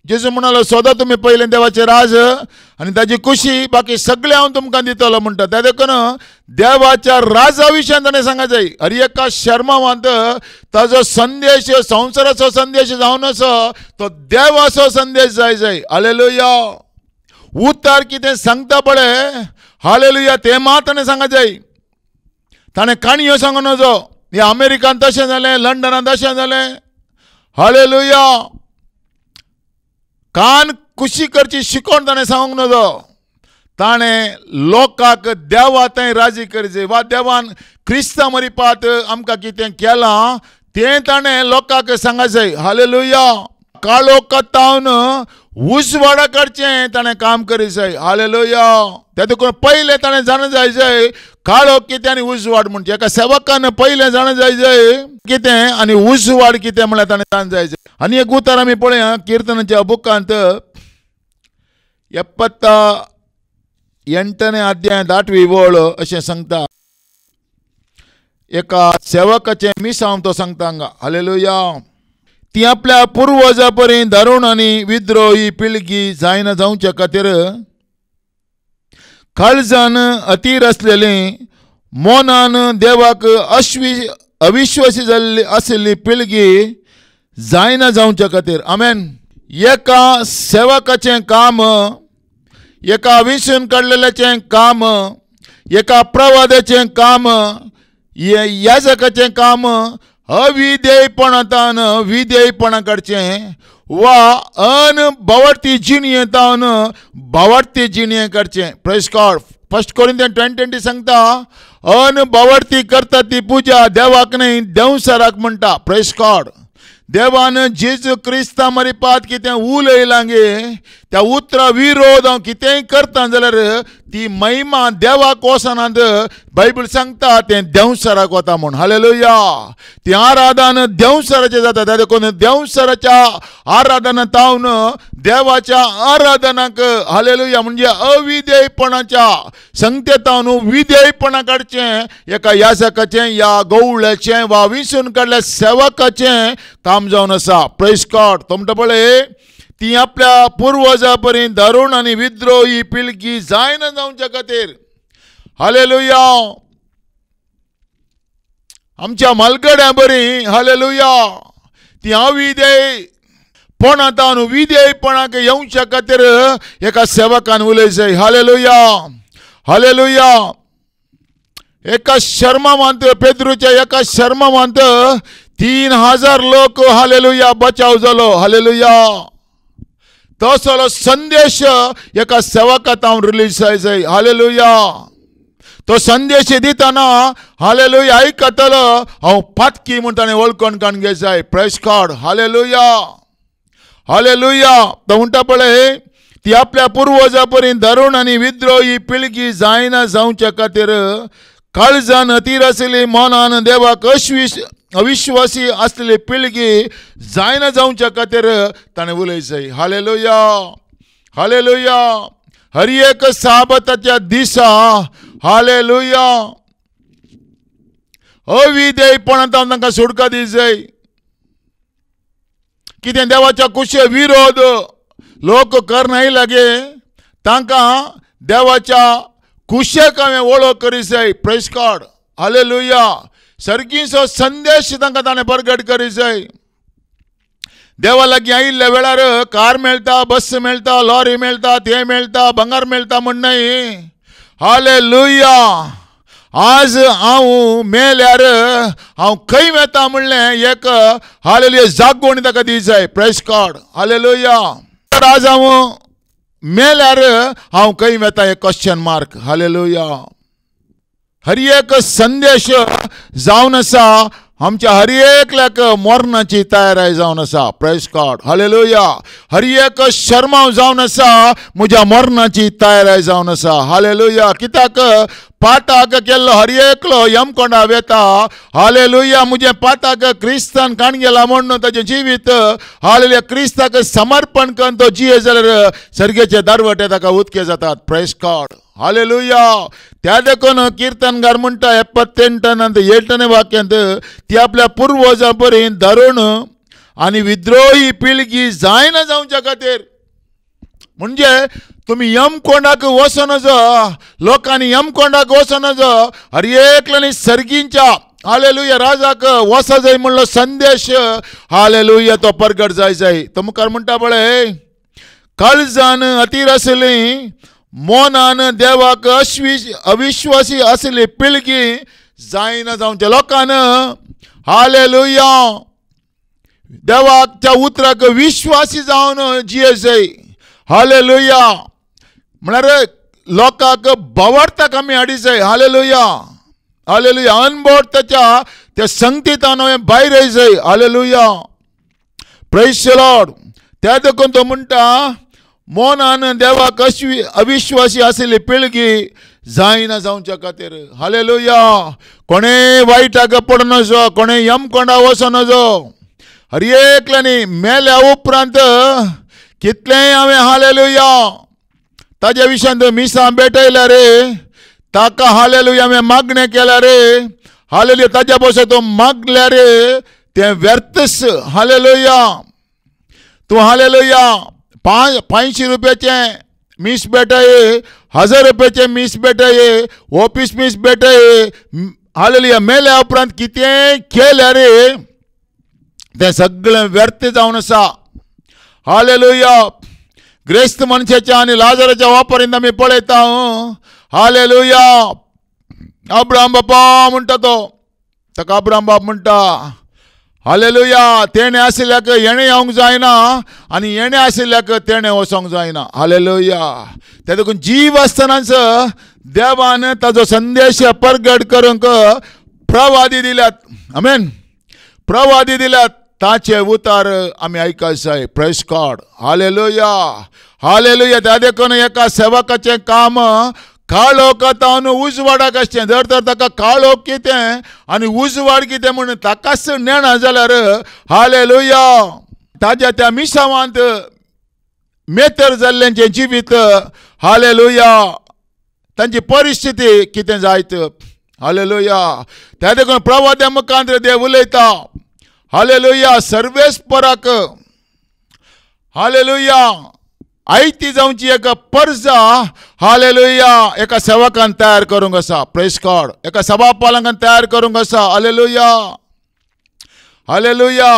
जेजू म्हणलो सोदा तुमी पयलें देवाचें राज आनी ताजी खुशी बाकी सगळें हांव तुमकां दितलो म्हणटा. त्या देखून देवाच्या राजा विशयान ताणें सांगचें. हर एका शर्मावांत ताजो संदेश संवसाराचो संदेश जावन असो तो देवाचो संदेश जाय. हालेलुया. उतार कितें सांगता पळय हालेलुया तें मात ताणें सांगचें. ताणें काणयो सांगून नजो ह्या अमेरिकान तशें जालें, लंडनान तशें जालें. हालेलुया. कान खुशी करची शिकोवन ताणें सांगूंक नजो. ताणें लोकांक देवा थंय राजी करचें वा देवान क्रिस्ता मरिपात आमकां कितें केलां तें ताणें लोकांक सांगचें. हालेलुया. काळोखांतावन उजवाडा करचें ताणें काम करचें. हालेलुया. त्या देखून पयलें ताणें जाण जायचें काळोख कितें आनी उजवाड म्हणचें. एका सेवकान पयलें जाण जायचें कितें आनी उजवाड कितें म्हळ्यार ताणें जाण जायचें. आनी एक उतर आमी पळया किर्तनाच्या बुकांत 78वें अध्यायांत 8वी ओळ अशें सांगता. एका सेवकाचे मिस हांव तो सांगता हांगा. हालेलुया. ती आपल्या पुर्वजां पर्यंत धरून आनी विद्रोही पिळगी जायना जावचे खातीर काळजान अतीर असलेली मोनान देवाक अविश्वासी जाल्ली आशिल्ली पिळगी जायना जावचे खातीर. आमेन. एका सेवकाचें काम, एका विसरून काडलेल्याचें काम, एका प्रवादाचें काम, याजकाचें काम अविधेयपणांतान विधेयपणा काडचें वा अनभवती जिणयेंतान भवती जिणये काडचें. Praise God. 1 कोरिंथियन 20:20 सांगता अनभवती करता ती पुजा देवाक न्ही देवसराक म्हणटा. Praise God. देवान जेजू क्रिस्ता मरिपात कितें उलयलां गे त्या उतरा विरोध हांव कितेंय करता जाल्यार ती महिमा देवाक वचनात. बायबल सांगता तें देवसराक वता म्हूण. हालेलुया. ती आराधन देवसराचें जाता. त्या देखून देवसराच्या आराधनांतावन देवाच्या आराधनाक हालेलुया म्हणजे अविधेयपणाच्या संगतेतावन विधेयपणा काडचें एका याजकाचें या गवळ्याचें वा विसरून काडल्या सेवकाचें काम जावन आसा. Praise God. तो म्हणटा पळय ती आपल्या पुर्वजां पर्यंत धरून आनी विद्रोही पिळगी जायना जावचे खातीर. हालेलुया. आमच्या मालगड्या बरी हालेलुया ती अविधेयपणांतान विधेयपणाक येवच्या खातीर एका सेवकान उलयचय. हालेलुया. हालेलुया. एका शर्मावंत पेद्रूच्या एका शर्मावंत 3000 लोक हालेलुया बचाव जालो. हालेलुया. तसलो संदेश एका सेवकात हांव रिलीज जाय. हालेलुया. तो संदेश दितना हालेलुया आयकतलो हांव पातकी म्हूण ताणें वळखून काडूंक जाय. Praise God. हालेलुया. हालेलुया. तो म्हणटा पळय ती आपल्या पुर्वजां पर्यंत धरून आनी विद्रोही पिळगी जायना जावचे खातीर काळजान अतीर आशिल्ली मोनान देवाक अविश्वासी आसलेली पिळगी जायना जावच्या खातीर ताणें उलयचय. हालेलुया. हालेलुया. हर एक साबताच्या दिसा हालेलुया अविधेयपणांतान तांकां सुटका दी जाय. कितें देवाच्या कुशे विरोध लोक करनाय लागे तांकां देवाच्या कुशेक हांवें वळख करी जाय. Praise God. हालेलुया. सर्गीचो संदेश तांकां ताणें प्रगट करी जाय. देवा लागीं आयिल्ल्या वेळार कार मेळटा, बस मेळटा, लॉरी मेळटा, तें मेळटा, भांगार मेळटा म्हण न्हय. हालेलुया. आज हांव मेल्यार हांव खंय वेता म्हणलें एक हालेलुया जागोवणी ताका दी जाय. Praise God. हालेलुया. आज हांव मेल्यार हांव खंय वेता एक क्वेश्चन मार्क. हालेलुया. हर एक संदेश जावन आसा आमच्या हर एकल्याक मरणाची तयारी जावन आसा. Praise God. हालेलुया. हर एक शर्माव जावन आसा म्हज्या मरणाची तयारी जावन आसा. हालेलुया. कित्याक पाताक केल्लो हर एकलो यमकोंडा वेता. हालेलुया. म्हजें पाताक क्रिस्तान काण गेला म्हणून ताचें जिवीत हालेलुया क्रिस्ताक समर्पण करून तो जिये जाल्यार सर्गेचे दरवटे ताका उदके जातात. Praise God. हालेलुया. त्या देखून कीर्तनगार म्हणटा 78 वाक्यांत ती आपल्या पुर्वजां पर्यंत धरून आनी विद्रोही पिळगी जायना जावच्या खातीर. म्हणजे तुम्ही यमकोंडाक वचो नजो, लोकांनी यमकोंडाक वचो नजो, हर एकल्यानी सर्गींच्या हालेलुया राजाक वसा जाय म्हणलो संदेश हालेलुया तो प्रगट जाय. तो मुखार म्हणटा पळय काळजान अतीर आसली मोनान देवाक अविश्वासी आसली पिळगी जायना जावच्या लोकांन हालेलुया देवाच्या उतराक विश्वासी जावन जियेचय. हालेलुया. म्हळ्यार लोकांक भवार्थाक आमी हाडिचय. हालेलुया. हालेलुया. अनभवताच्या त्या संगतींतान हांवें भायर येयचय. हालेलुया. Praise the Lord. त्या देखून तो म्हणटा मोनान देवाक अविश्वासी आशिल्ली पिळगी जायना जावच्या खातीर. हालेलुया. कोणेय वायटाक पड नजो, कोणेय यमकोंडा वचो नजो. हर एकल्यानी मेल्या उपरांत कितलेंय हांवें हालेलुया ताज्या विशयान मिसां भेटयल्या रे, ताका हालेलुया हांवें मागणें केल्या रे. हालेलुया ताज्या पासून तूं मागल्यार तें व्यर्थच. हालेलुया तूं हालेलुया 500 रुपयाचें मीस बेटाय, 1000 रुपयाचें मीस बेटाय, ऑफिस मीस बेटाय. हालेलुया मेल्या उपरांत कितें केल्यार तें सगळें व्यर्थ जावन आसा. हालेलुया ग्रेस्त मनशाच्या आनी लाजराच्या वापरीन आमी पळयता. हालेलुया अब्राहम बापा म्हणटा तो, ताका अब्राहम बाप म्हणटा. हालेलुया तेणे आशिल्ल्याक येणे येवंक जायना आनी येणे आशिल्ल्याक तेणे वचोंक जायना. हालेलुया ते देखून जीव आसतनाच देवान ताजो संदेश परगट करूंक प्रवादी दिल्यात. आमेन. प्रवादी दिल्यात ताचे उतार आमी आयकूंक जाय. Praise God. हालेलुया हालेलुया त्या देखून एका सेवकाचें काम काळोख तावन उजवाडाक आसचें. जर तर ताका काळोख कितें आनी उजवाड कितें म्हणून ताकाच नेणा जाल्यार हालेलुया ताज्या त्या मिसावांत मेतर जाल्ल्यांचें जिवीत हालेलुया तांची परिस्थिती कितें जायत. हालेलुया त्या देखून प्रवाद्या मुखांतर देव उलयता. हालेलुया सर्वेस्पराक हालेलुया आयती जावची एक पर्जा हालेलुया एका सेवकान तयार करूंक आसा. Praise God. एका सभापालकान तयार करूंक आसा. हालेलुया हालेलुया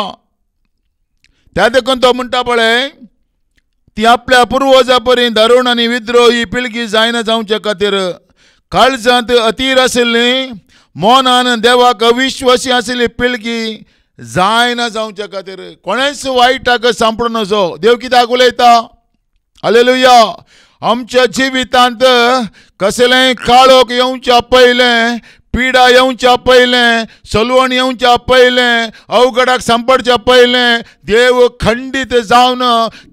त्या देखून तो म्हणटा पळय ती आपल्या पुर्वजां परी धरुण आनी विद्रोही पिळगी जायना जावचे खातीर काळजांत अतीर आशिल्ली मोनान देवाक अविश्वासी आशिल्ली पिळगी जायना जावचे खातीर कोणेच वायटाक सांपडो नजो. देव कित्याक उलयता. हालेलुया आमच्या जिवितांत कसलेंय काळोख येवच्या पयलें, पिडा येवच्या पयलें, सलवण येवच्या पयलें, अवघडाक सांपडच्या पयलें देव खंडीत जावन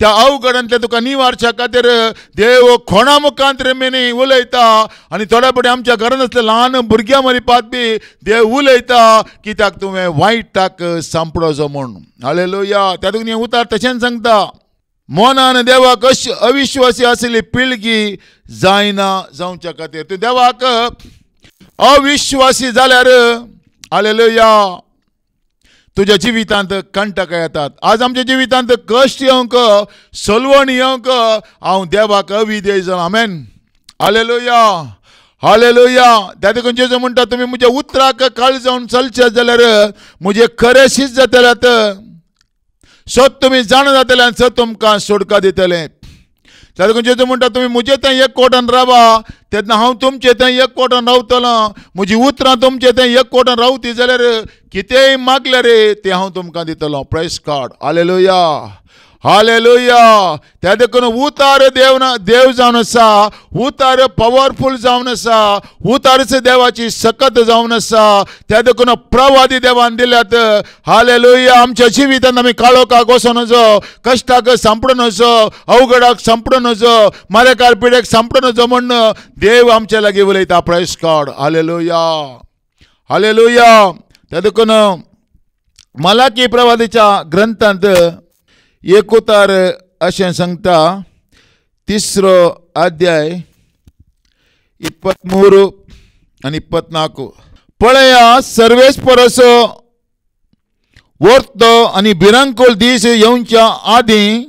त्या अवघडांतले तुका निवारच्या खातीर देव कोणा मुखांतर मेनी उलयता. आनी थोड्या पटी आमच्या घरांत असले ल्हान भुरग्यां मरीपात बी देव उलयता कित्याक तुवें वायटाक सांपडोचो म्हूण. हालेलुया त्या देखून हें उतार तशेंच सांगता मोनान देवाक अविश्वासी आशिल्ली पिळगी जायना जावच्या खातीर. तूं देवाक अविश्वासी जाल्यार हालेलुया तुज्या जिवितांत कंटक येतात. आज आमच्या जिवितांत कश्ट येवंक सलवण येवंक हांव देवाक अविधेय जालां. आमेन. हालेलुया हालेलुया त्या देखून जेजू म्हणटा तुमी म्हज्या उतराक काळ जावन चलचे जाल्यार म्हजे खरेशीच जातल्यात. सत तुमी जाण जातले आनी सत तुमकां सुटका दितले. त्या देखून जेजू म्हणटा तुमी म्हजे थंय एक कोटान रावा तेन्ना हांव तुमचे थंय एक कोटान रावतलो. म्हजी उतरां तुमचे थंय एक कोटान रावती जाल्यार कितेंय मागल्यार तें हांव तुमकां दितलो. Praise God. हालेलुया हालेलुया त्या देखून उतार देव जावन आसा. उतार पॉवरफुल जावन आसा. उतारच देवाची सकत जावन आसा. त्या देखून प्रवादी देवान दिल्यात. हालेलुया आमच्या जिवितांत आमी काळोखाक वचो नजो, कश्टाक सांपडो नजो, अवघडाक सांपडो नजो, मारेकार पिडेक सांपडो नजो म्हण देव आमचे लागीं उलयता. Praise God. हालेलुया हालेलुया त्या देखून मलाकी प्रवादीच्या ग्रंथांत एक उतार अशें सांगता 3रो अध्याय 23 आनी 24 पळया सर्वेस्परसो वर्तो आनी भिरांकूळ दीस येवच्या आदीं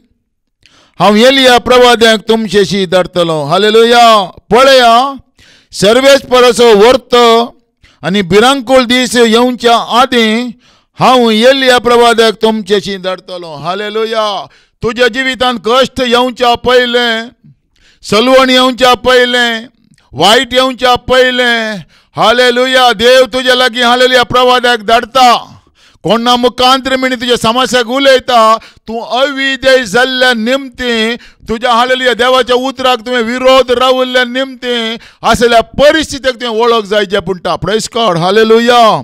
हांव एलिया प्रवाद्यांक तुमचेशी धाडटलो. हालेलुया पळया सर्वेस्परसो वर्तो आनी भिरांकूळ दीस येवच्या आदीं हांव एलिया प्रवाद्याक तुमचेशी धाडटलो. हालेलुया तुज्या जिवितांत कश्ट येवच्या पयलें, सलवण येवच्या पयलें, वायट येवच्या पयलें हालेलुया देव तुजे लागीं हालेलुया प्रवाद्याक धाडटा. कोणा मुखांतर मिणी तुज्या समस्याक उलयता. तूं अविधेय जाल्ल्या निमती तुज्या हालेलुया देवाच्या उतराक तुवें विरोध रावल्ल्या निमती आसल्या परिस्थितीक तुवें वळख जायचें पडटा. Praise God. हालेलुया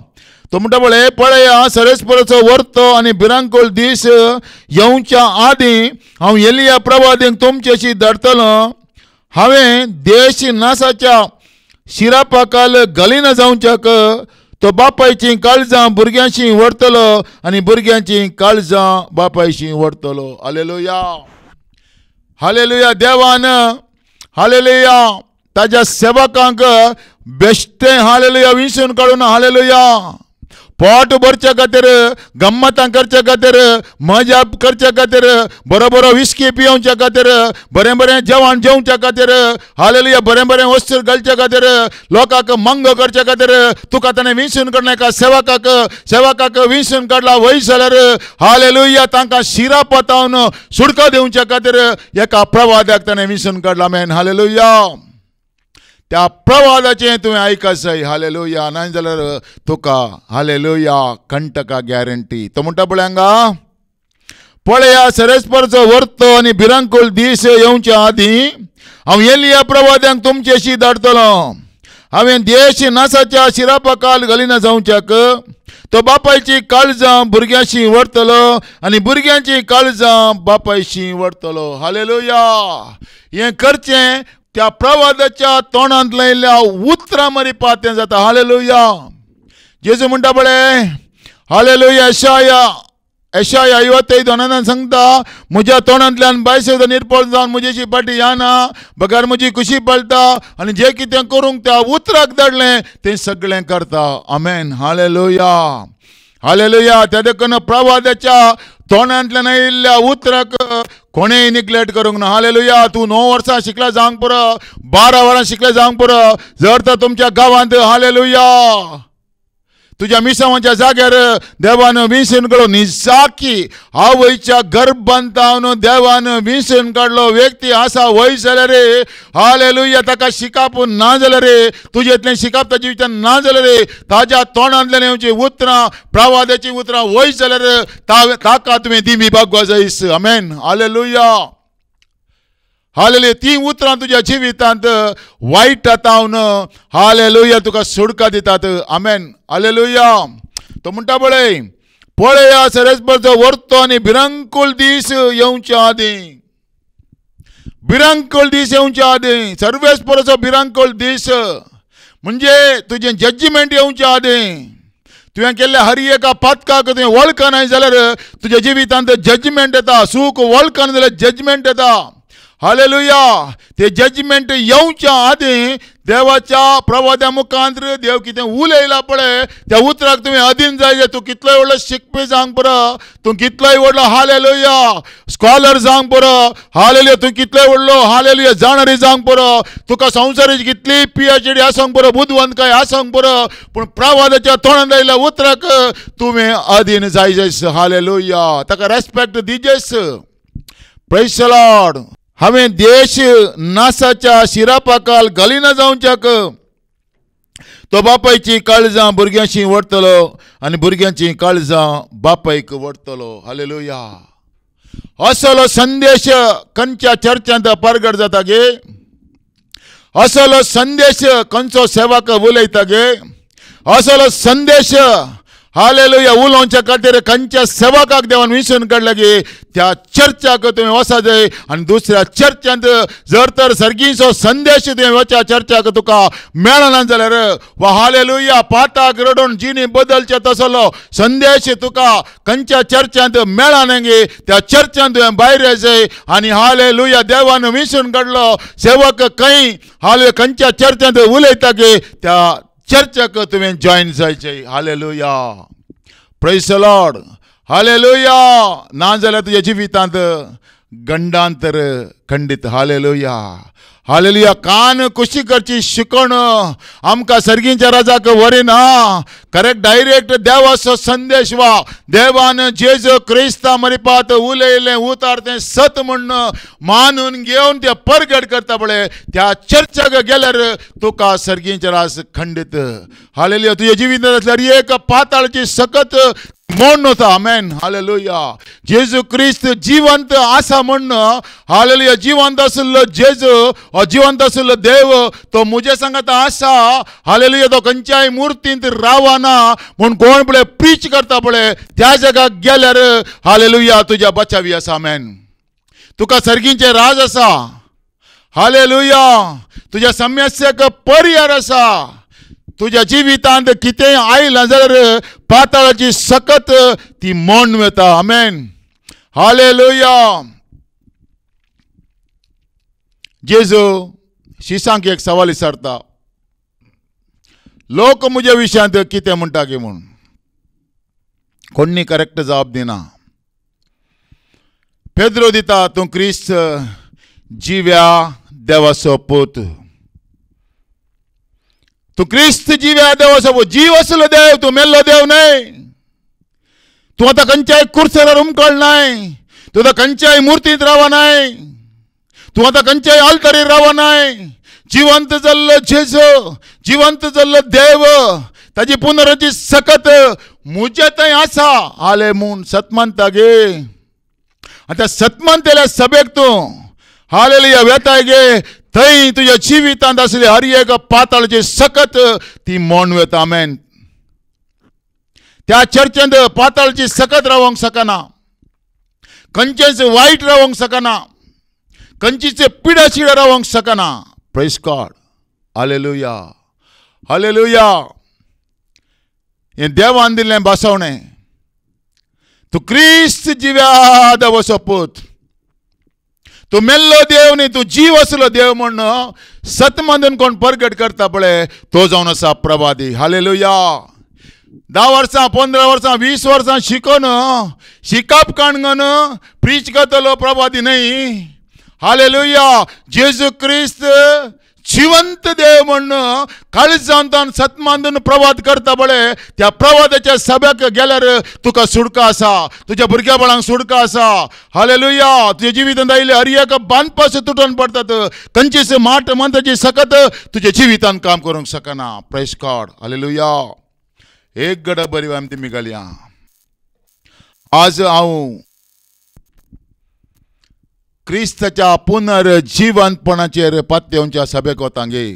तो म्हणटा पळया सर्वेस्परसो वर्तो आनी भिरांकूळ दीस येवच्या आदीं हांव एलिया प्रवादींक तुमचेशी धाडटलो. हांवें देश नासाच्या शिरापाकाल घालिना जावच्याक तो बापायची काळजां भुरग्यांशी व्हरतलो आनी भुरग्यांची काळजां बापायशी व्हरतलो. हालेलुया हालेलुया देवान हालेलुया ताज्या सेवकांक बेश्टें हालेलुया विसरून काडून हालेलुया पोट भरचे खातीर गम्मतां करचे खातीर मजा करचे खातीर बरो बरो विस्की पिवचे खातीर बरें बरें जेवण जेवचे खातीर हालेलुया बरें बरें वस्त्र घालचे खातीर लोकांक मंग करचे खातीर तुका ताणें विसरून काडलें एका सेवकाक विसरून काडला वयर जाल्यार हालेलुया तांकां शिरा पतावन सुडको दिवचे खातीर एका प्रवाद्याक ताणें विसरून काडला आमेन हालेलुया त्या प्रवादाचें तुवें आयकच जाय हालेलुया नाय जाल्यार तुका हालेलुया कंटका गॅरंटी तो म्हणटा पळय पळया सेरेस्परचो वर्तो आनी भिरांकूळ दीस येवच्या आदीं हांव एलिया प्रवाद्यांक तुमचेशी धाडटलो हांवें देश नासाच्या शिरापकाल घालिना जावच्याक तो बापायची काळजां भुरग्यांशी व्हरतलो आनी भुरग्यांची काळजां बापायशी व्हरतलो हालेलुया हें करचें त्या प्रवादाच्या तोंडांत लायिल्ल्या उतरां मरी पातें जाता हालेलुया जेजू म्हणटा पळय हालेलुया यशाया 55:2 सांगता म्हज्या तोंडांतल्यान बायसेद निर्पळ जावन म्हजेशी फाटी याना बगार म्हजी खुशी पळटा आनी जें कितें करूंक त्या उतराक धाडलें तें सगळें करता आमेन हालेलुया हालेलुया त्या देखून प्रवादाच्या तोंडांतल्यान आयिल्ल्या उतराक कोणेंय निग्लेक्ट करूंक ना हालेलुया तूं 9 वर्सां शिकला जावंक पुरो 12 वरां शिकले जावंक पुरो जर तर तुमच्या गांवांत हालेलुया तुझ्या मिसावांच्या जाग्यार देवान विसरून काडलो निसाकी आवयच्या गर्भांतावन देवान विसरून काडलो व्यक्ती आसा वय जाल्यार रे हालेलुया ताका शिकाप ना जाल्यार रे तुजेंतलें शिकाप ताच्या भितर ना जाल्यार रे ताज्या तोंडांतल्यान येवची उतरां प्रवादाची उतरां वय जाल्यार ताका तुवें दिमी बागवा जायस आमेन हालेलुया हालेलुया ती उतरां तुज्या जिवितांत वायट तावन हालेलुया तुका सुडका दितात आमेन हालेलुया तो म्हणटा पळया सेरेस्परचो वर्तो आनी भिरांकूळ दीस येवच्या आदीं सर्वेस्परचो भिरांकूळ दीस म्हणजे तुजें जजमेंट येवच्या आदीं तुवें केल्ल्या हर एका पातकाक तुवें वळखना नाय जाल्यार तुज्या जिवितांत जजमेंट येता सूख वळखना जाल्यार जजमेंट येता हालेलुया ते जजमेंट येवच्या आदीं देवाच्या प्रवाद्या मुखांतर देव कितें उलयला पळय त्या उतराक तुवें अधीन जाय तूं कितलोय व्हडलो शिकपी जावंक पुरो तूं कितलोय व्हडलो हालेलुया स्कॉलर जावंक पुरो हालेलुया तूं कितलोय व्हडलो हालेलुया जाणरी जावंक पुरो तुका संवसाराची कितली PhD आसोंक पुरो बुद्धवंतकाय आसोंक पुरो पूण प्रवादाच्या तोंडांत आयिल्ल्या उतराक तुवें अधीन जायस हालेलुया ताका रेस्पेक्ट दिजेस प्रेज द लॉर्ड हांवें देश नासाच्या शिरापाकाल घालिना जावच्याक तो बापायची काळजां भुरग्यांशी व्हरतलो आनी भुरग्यांची काळजां बापायक व्हरतलो हालेलुया असलो संदेश खंयच्या चर्चांत परगट जाता गे असलो संदेश खंयचो सेवक उलयता गे असलो संदेश हालेलुया उलोवच्या खातीर खंयच्या सेवकाक देवान विसरून काडला गे त्या चर्चाक तुवें वचा जाय आनी दुसऱ्या चर्चांत जर तर सर्गीचो संदेश तुवें वच्या चर्चाक तुका मेळना जाल्यार वा हालेलुया पाताक रडोवन जिणी बदलचे तसलो संदेश तुका खंयच्या चर्चांत मेळना गे त्या चर्चांत तुवें भायर येयचें आनी हालेलुया देवान विसरून काडलो सेवक खंय खंयच्या चर्चांत उलयता गे त्या चर्चाक तुवें जॉयन जायचें hallelujah praise the lord hallelujah ना जाल्यार तुज्या जिवितांत गंडांतर खंडीत हालेलुया हालेलुया कान कुशी करची शिकवण आमकां सर्गीच्या राजाक वरिना करेक्ट डायरेक्ट देवाचो संदेश वा देवान जेजू क्रिस्ता मरिपात उलयलें उतार तें सत म्हण मानून घेवन तें परगट करता पळय त्या चर्चाक गेल्यार तुका सर्गीचे राज खंडीत हालेलुया तुज्या जिवितांतल्यार एक पाताळची सकत म्हण नव्हता आमेन हालेलुया जेजू क्रिस्त जिवंत आसा म्हण हालेलुया जिवंत आसलो जेजू जिवंत आसलो देव तो मुजे सांगात आसा हालेलुया तो खंयच्याय मुर्तींत रावना म्हूण कोण पळय प्रीच करता पळय त्या जागाक गेल्यार हालेलुया तुज्या बचावी आसा आमेन तुका सर्गीचें राज आसा हालेलुया तुज्या समस्याक पर्याय आसा तुज्या जिवितांत कितेंय आयलां जाल्यार पाताळाची सकत ती मोडून वता आमेन हालेलुया जेजू शिशांक एक सवाल विचारता, लोक म्हज्या विशयांत कितें म्हणटा गे म्हूण. कोणी करेक्ट जबाब दिना. पेद्रो दिता, तूं क्रिस्त जिव्या देवाचो पूत. तू क्रिस्त जिव्या देवाचो पूत. जीव असलो देव, तू मेल्लो देव नाही. तू आता खंयच्याय कुर्सेर उमकळ नाही. तू आता खंयच्याय मुर्तीत रावा नाही. तू आता खंयच्याय आल्तरीर रावा नाही. जिवंत जाल्लो जेजू, जिवंत जाल्लो देव, ताजी पुनरुज्जीत सकत म्हजे थंय आसा आले म्हूण सतमंता गे. आता सतमंतेल्या सभेक तूं हालेलुया वेताय गे. थंय तुज्या जिवितांत आसली हर एक पाताळाची सकत ती मोन वेता. आमेन. त्या चर्चेंत पाताळाची सकत रावंक शकना. खंयचेच वायट रावंक शकना. खंयचीच पिडाशिडा रावंक शकना. Praise God. Hallelujah, hallelujah. हें देवान दिल्लें बसवणें. तू क्रिस्त जिव्या देवाचो पूत. तू मेल्लो देव न्ही, तू जीव असलो देव म्हण सतमंदन कोण परगट करता पळय, तो जावन आसा प्रवादी. हालेलुया. 10 वर्सां, 15 वर्सां, 20 वर्सां शिकून शिकप काणगन प्रीच करतलो प्रवादी न्हय. हालेलुया. जेजू क्रिस्त जिवंत देव म्हण काळजांतान सतमांदून प्रवाद करता पळय, त्या प्रवादाच्या सभेक गेल्यार तुका सुडका आसा. तुज्या भुरग्या बाळांक सुडका आसा. हालेलुया. तुज्या जिवितांत आयिल्ले हर एक बांदपास तुटून पडतात. खंयचीच माट मंत्राची सकत तुज्या जिवितांत काम करूंक शकना. Praise God. हालेलुया. एक गड बरी आमी तुमी घालया. आज हांव क्रिस्ताच्या पुनर्जीवंतपणाचेर पातयेवच्या सभेक वता गे.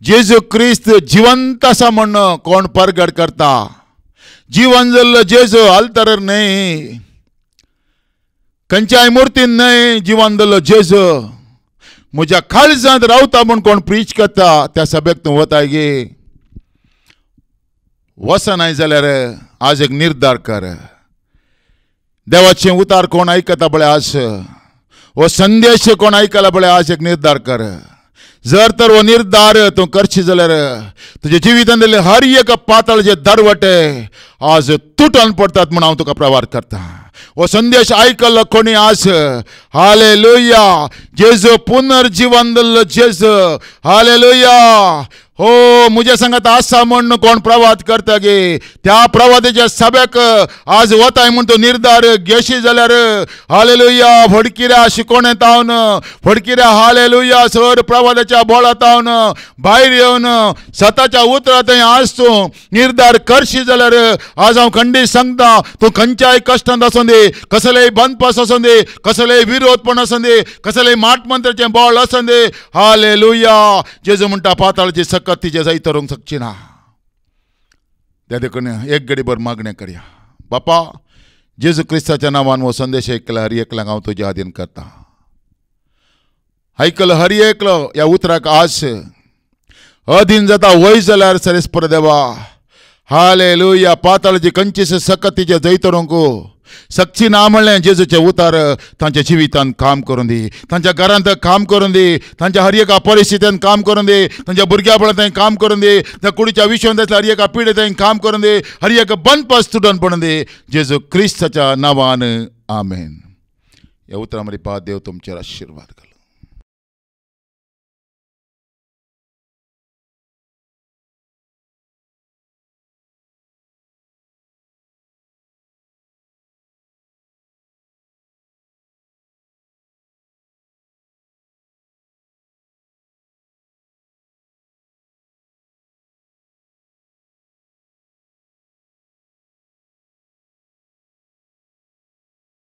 जेजू क्रिस्त जिवंत आसा म्हण कोण परगट करता. जिवन जाल्लो जेजू आल्तरीर न्हय, खंयच्याय मुर्तीन न्हय. जिवन जाल्लो जेजू म्हज्या काळजांत रावता म्हण कोण प्रीच करता, त्या सभेक तूं वताय गे. वचनाय जाल्यार आज एक निर्धार कर. देवाचे उतार कोण आयकता पळय आज, हो संदेश कोण आयकला पळय आज एक निर्धार कर. जर तर हो निर्धार तूं करशी जाल्यार तुज्या जिवितांतले हर एक पाताळाचे दरवटे आज तुटून पडटात म्हूण हांव तुका प्रवाद करता. हो संदेश आयकल्लो कोणी आज, हालेलुया. जेजू पुनर्जीवन जाल्लो जेजू. हालेलुया. हो म्हज्या सांगात आसा म्हण कोण प्रवाद करता गे, त्या प्रवादाच्या सभेक आज वताय म्हण तो निर्धार घेशी जाल्यार हालेलुया. फडकिऱ्या शिकोणे तावन, फडकिऱ्या हालेलुया सर प्रवादाच्या बोळा तावन भायर येवन स्वताच्या उतरां थंय आज तूं निर्धार करशी जाल्यार आज हांव खंडीत सांगता, तूं खंयच्याय कश्टांत आसूं दे, कसलेय बंदपास आसूं दे, कसलेय विरोधपण आसूं दे, कसलेय माटमंत्राचें बोळ आसूं दे, हालेलुया. जेजू म्हणटा पाताळाची सकत तिचे जाय तरूंक शकची ना. त्या देखून एक घडीभर मागणें करया. बापा, जेजू क्रिस्ताच्या नांवान हो संदेश ऐकला हर एकल्याक हांव तुज्या आदीन करता. आयकलो हर एकलो ह्या उतराक आज अधीन जाता वय जाल्यार सरेस्पर देवा. हालेलुया. पाताळाची खंयचीच सकत तिचे जैत तरूंक सक्ती ना म्हणलें. जेजूचे उतार तांच्या जिवितांत काम करून दी, तांच्या घरांत काम करून दी, तांच्या हर एका परिस्थितींत काम करून दी, तांच्या भुरग्या बळां थंय काम करून दी, त्या कुडीच्या विश्वांत हर एका पिढे थंय काम करून दी, हर एक बंदपास तुटून पडून दी. जेजू क्रिस्ताच्या नांवान आमेन. ह्या उतरां मदीं देव तुमचेर आशिर्वाद घालूं.